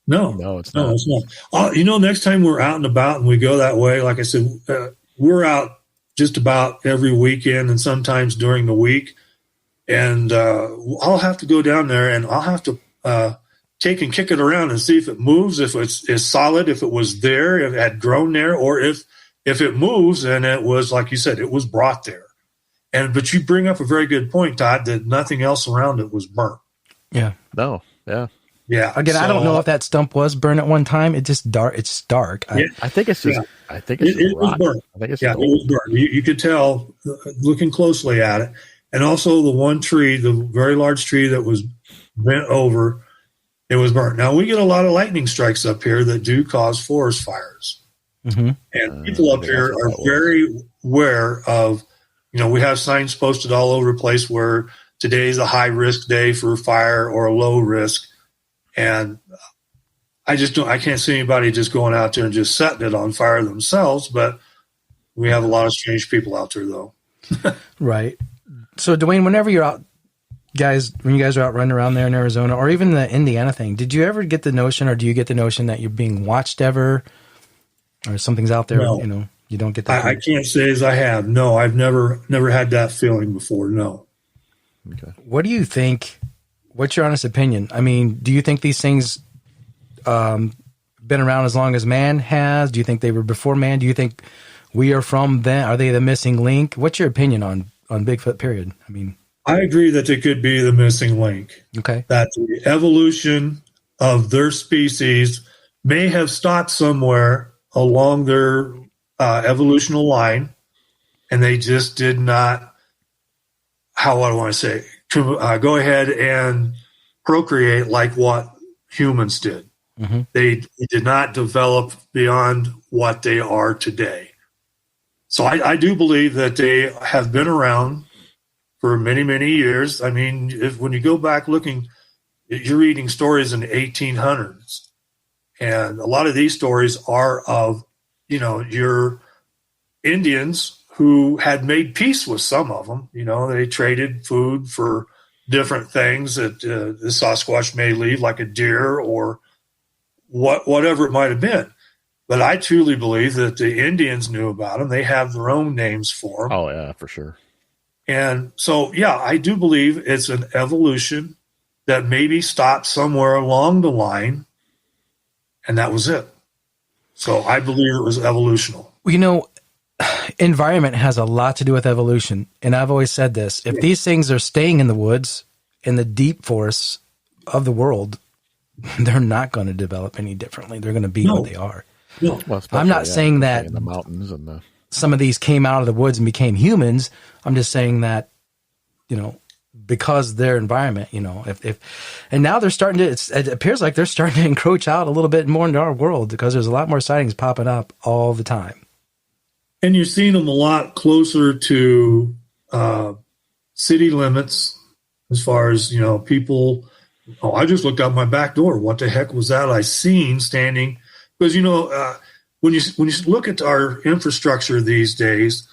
No, it's not. No, it's not. Next time we're out and about and we go that way, like I said, we're out just about every weekend and sometimes during the week, and I'll have to go down there and I'll have to take and kick it around and see if it moves, if it's solid, if it was there, if it had grown there, or if it moves and it was, like you said, it was brought there. But you bring up a very good point, Todd, that nothing else around it was burnt. Yeah. No. Yeah. Yeah. Again, I don't know if that stump was burned at one time. It's just dark. It's dark. Yeah. I think it's just. Yeah. I think it's it was burnt. I think it's it was burnt. You could tell looking closely at it, and also the one tree, the very large tree that was bent over, it was burnt. Now we get a lot of lightning strikes up here that do cause forest fires. Mm-hmm. And people up here are very aware of, we have signs posted all over the place where today's a high risk day for fire or a low risk. And I can't see anybody just going out there and just setting it on fire themselves, but we have a lot of strange people out there though. Right. So Duane, whenever you're out, when you guys are out running around there in Arizona or even the Indiana thing, did you ever get the notion, or do you get the notion that you're being watched ever? Or something's out there, No. You don't get that. I can't say as I have. No, I've never had that feeling before. No. Okay. What do you think? What's your honest opinion? I mean, do you think these things been around as long as man has? Do you think they were before man? Do you think we are from them? Are they the missing link? What's your opinion on Bigfoot, period? I mean, I agree that they could be the missing link. Okay. That the evolution of their species may have stopped somewhere along their evolutional line, and they just did not, go ahead and procreate like what humans did. Mm-hmm. They did not develop beyond what they are today. So I do believe that they have been around for many, many years. I mean, when you go back looking, you're reading stories in the 1800s. And a lot of these stories are of, your Indians who had made peace with some of them. They traded food for different things that the Sasquatch may leave, like a deer or whatever it might have been. But I truly believe that the Indians knew about them. They have their own names for them. Oh, yeah, for sure. And so, yeah, I do believe it's an evolution that maybe stopped somewhere along the line, and that was it. So I believe it was evolutional. Environment has a lot to do with evolution. And I've always said this. If these things are staying in the woods, in the deep forests of the world, they're not going to develop any differently. They're going to be what they are. No. Well, I'm not saying that in the mountains and some of these came out of the woods and became humans. I'm just saying that, because their environment, and now they're starting to, it appears like they're starting to encroach out a little bit more into our world because there's a lot more sightings popping up all the time. And you're seeing them a lot closer to city limits as far as, people, I just looked out my back door. What the heck was that I seen standing? Because, when you look at our infrastructure these days,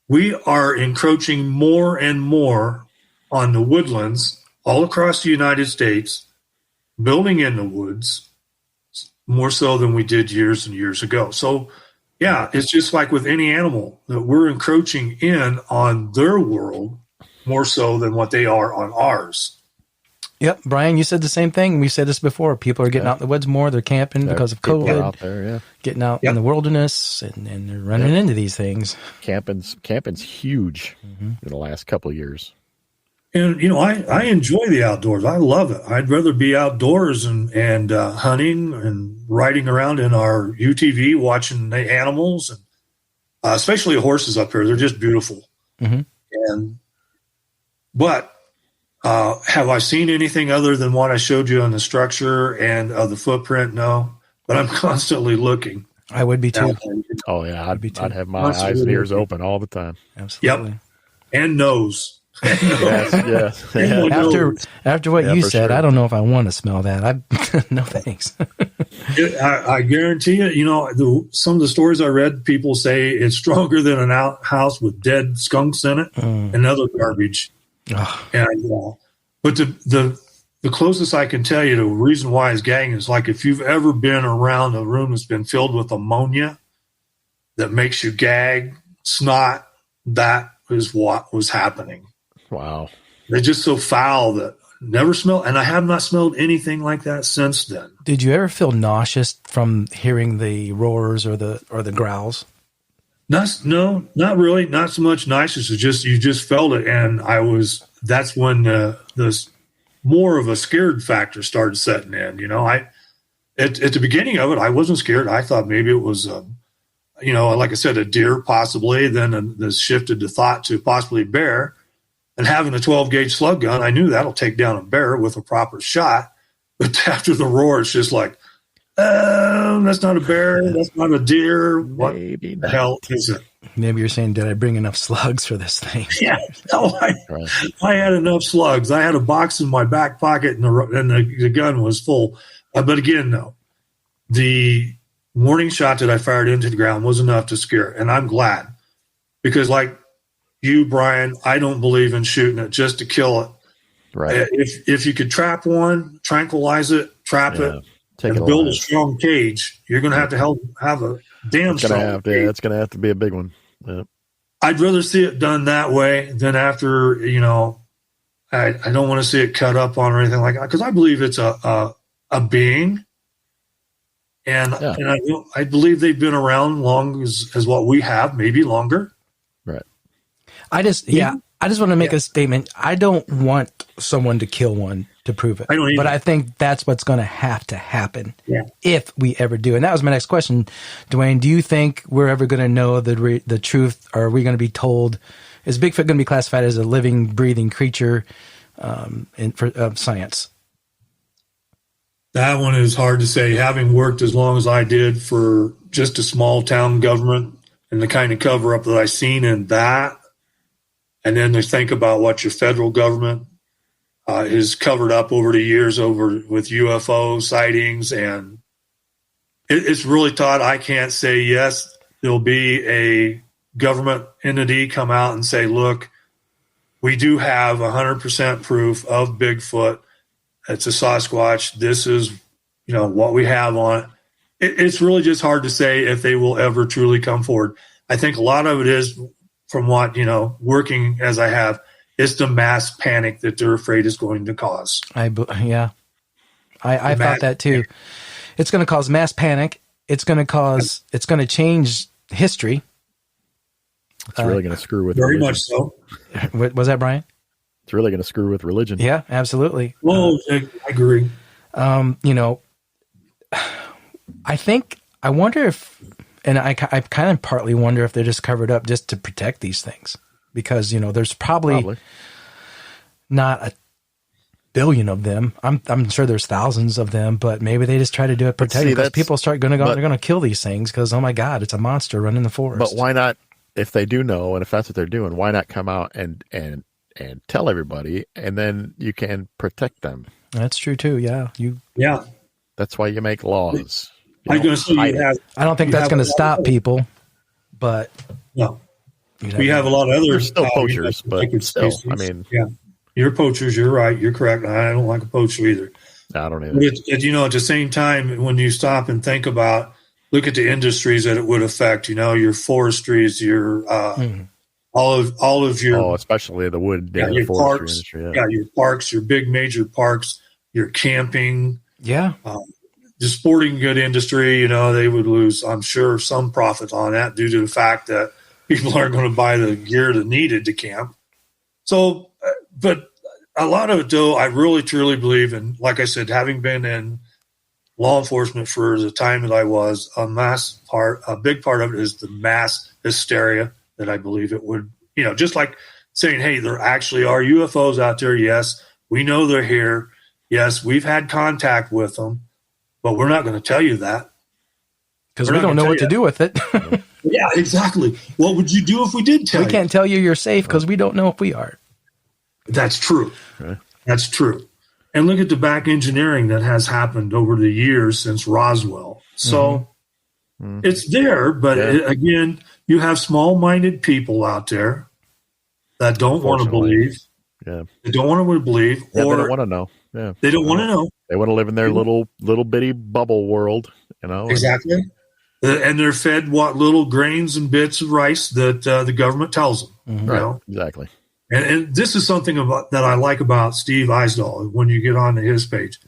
we are encroaching more and more on the woodlands all across the United States, building in the woods, more so than we did years and years ago. So, yeah, it's just like with any animal that we're encroaching in on their world more so than what they are on ours. Yep. Brian, you said the same thing. We said this before. People are getting out in the woods more. They're camping because of COVID. Out there, getting out in the wilderness and they're running into these things. Camping's huge in the last couple of years. And, I enjoy the outdoors. I love it. I'd rather be outdoors and hunting and riding around in our UTV, watching the animals, and especially horses up here. They're just beautiful. Mm-hmm. But have I seen anything other than what I showed you on the structure and the footprint? No, but I'm constantly looking. I would be too. Oh yeah, I'd have my eyes and ears open all the time. Absolutely. Yep. And nose. Yes. After what you said, sure. I don't know if I want to smell that. No thanks. I guarantee you. Some of the stories I read, people say it's stronger than an outhouse with dead skunks in it and other garbage. Oh. And but the closest I can tell you, the reason why is gagging is like if you've ever been around a room that's been filled with ammonia that makes you gag, snot, that is what was happening. Wow. They're just so foul that never smell, and I have not smelled anything like that since then. Did you ever feel nauseous from hearing the roars or the growls? No, not really. Not so much nauseous. It's just you just felt it, and that's when the more of a scared factor started setting in. At the beginning of it, I wasn't scared. I thought maybe it was like I said, a deer possibly. Then this shifted the thought to possibly bear. And having a 12-gauge slug gun, I knew that'll take down a bear with a proper shot. But after the roar, it's just like, that's not a bear. That's not a deer. What the hell is it? Maybe you're saying, did I bring enough slugs for this thing? Yeah. No, I had enough slugs. I had a box in my back pocket, and the gun was full. But again, no. The warning shot that I fired into the ground was enough to scare. And I'm glad. Because like you, Brian, I don't believe in shooting it just to kill it. Right. If you could trap one, tranquilize it, trap it, and build a strong cage, you're going to have a damn strong cage. It's going to have to be a big one. Yeah. I'd rather see it done that way than after, I don't want to see it cut up on or anything like that, because I believe it's a being. And I believe they've been around long as what we have, maybe longer. Right. I just want to make a statement. I don't want someone to kill one to prove it. I don't either. But I think that's what's going to happen if we ever do. And that was my next question, Duane. Do you think we're ever going to know the truth? Or are we going to be told, is Bigfoot going to be classified as a living, breathing creature for science? That one is hard to say. Having worked as long as I did for just a small town government and the kind of cover up that I've seen in that, and then to think about what your federal government is covered up over the years with UFO sightings, and it's really, Todd, I can't say yes, there'll be a government entity come out and say, look, we do have 100% proof of Bigfoot. It's a Sasquatch. This is, what we have on it. It's really just hard to say if they will ever truly come forward. I think a lot of it is from what, working as I have, it's the mass panic that they're afraid is going to cause. I thought that too. It's going to cause mass panic. It's going to change history. It's really going to screw with very religion. much so. Was that Brian? It's really going to screw with religion. Yeah, absolutely. Well, I agree. I wonder if, and I kind of partly wonder if they're just covered up just to protect these things, because there's probably not a billion of them. I'm sure there's thousands of them, but maybe they just try to do it protect because people start going to go. They're going to kill these things because, oh my God, it's a monster running the forest. But why not? If they do know, and if that's what they're doing, why not come out and tell everybody, and then you can protect them? That's true too. Yeah, That's why you make laws. I was going to say I don't think that's going to stop people, but no, we have a lot of other. There's still poachers, but still, species. I mean, you're poachers. You're right. You're correct. I don't like a poacher either. I don't either. But at the same time, when you stop and think about, look at the industries that it would affect. Your forestries, your all of your especially the wood, your forestry parks, industry, your parks, your big major parks, your camping, the sporting good industry. They would lose, I'm sure, some profit on that due to the fact that people aren't going to buy the gear that needed to camp. So, but a lot of it, though, I really truly believe, and like I said, having been in law enforcement for the time that I was, a big part of it is the mass hysteria that I believe it would, just like saying, hey, there actually are UFOs out there. Yes, we know they're here. Yes, we've had contact with them, but we're not going to tell you that. Because we don't know what to do with it. Yeah, exactly. What would you do if we did tell you? We can't tell you you're safe because we don't know if we are. That's true. Okay. That's true. And look at the back engineering that has happened over the years since Roswell. So it's there, but again, you have small-minded people out there that don't want to believe. Yeah. They don't want to believe. Yeah, or they don't want to know. Yeah. They don't want to know. They want to live in their little bitty bubble world, Exactly. And they're fed what little grains and bits of rice that the government tells them. Right. Exactly. And this is something that I like about Steve Eisdahl when you get onto his page.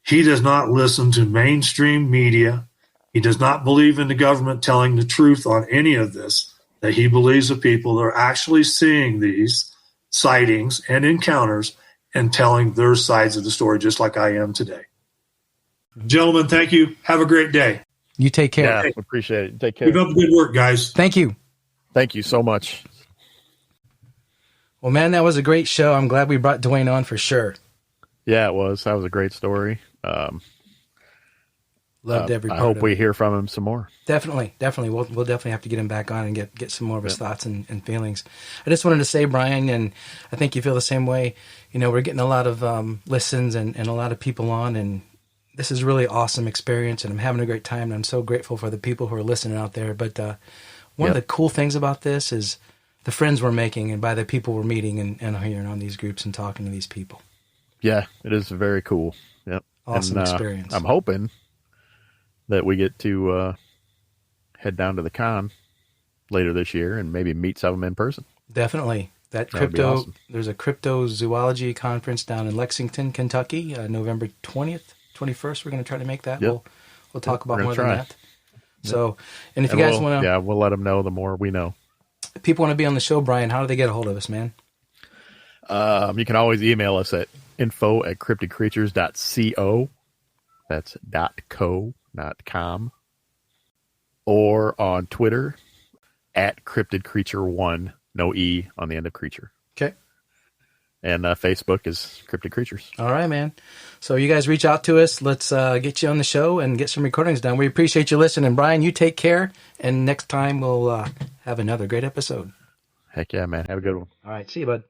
He does not listen to mainstream media. He does not believe in the government telling the truth on any of this, that he believes the people that are actually seeing these sightings and encounters and telling their sides of the story, just like I am today. Gentlemen, thank you. Have a great day. You take care. Yeah, appreciate it. Take care. Keep up the good work, guys. Thank you. Thank you so much. Well, man, that was a great show. I'm glad we brought Duane on for sure. Yeah, it was. That was a great story. Loved every part I hope of we it. Hear from him some more. Definitely. We'll definitely have to get him back on and get some more of his thoughts and feelings. I just wanted to say, Brian, and I think you feel the same way. We're getting a lot of listens and a lot of people on, and this is really awesome experience, and I'm having a great time, and I'm so grateful for the people who are listening out there. But one of the cool things about this is the friends we're making, and by the people we're meeting and hearing on these groups and talking to these people. Yeah, it is very cool. Yep. Awesome experience. I'm hoping that we get to head down to the con later this year and maybe meet some of them in person. Definitely. There's a cryptozoology conference down in Lexington, Kentucky, November 20th, 21st. We're going to try to make that. Yep. We'll talk about more try. than that. So, and if you guys want to... Yeah, we'll let them know the more we know. If people want to be on the show, Brian, how do they get a hold of us, man? You can always email us at info@cryptidcreatures.co. That's .co, not .com. Or on Twitter @cryptidcreature1, no E on the end of creature. Okay. And Facebook is Cryptid Creatures. All right, man. So you guys reach out to us. Let's get you on the show and get some recordings done. We appreciate you listening. Brian, you take care. And next time we'll have another great episode. Heck yeah, man. Have a good one. All right. See you, bud.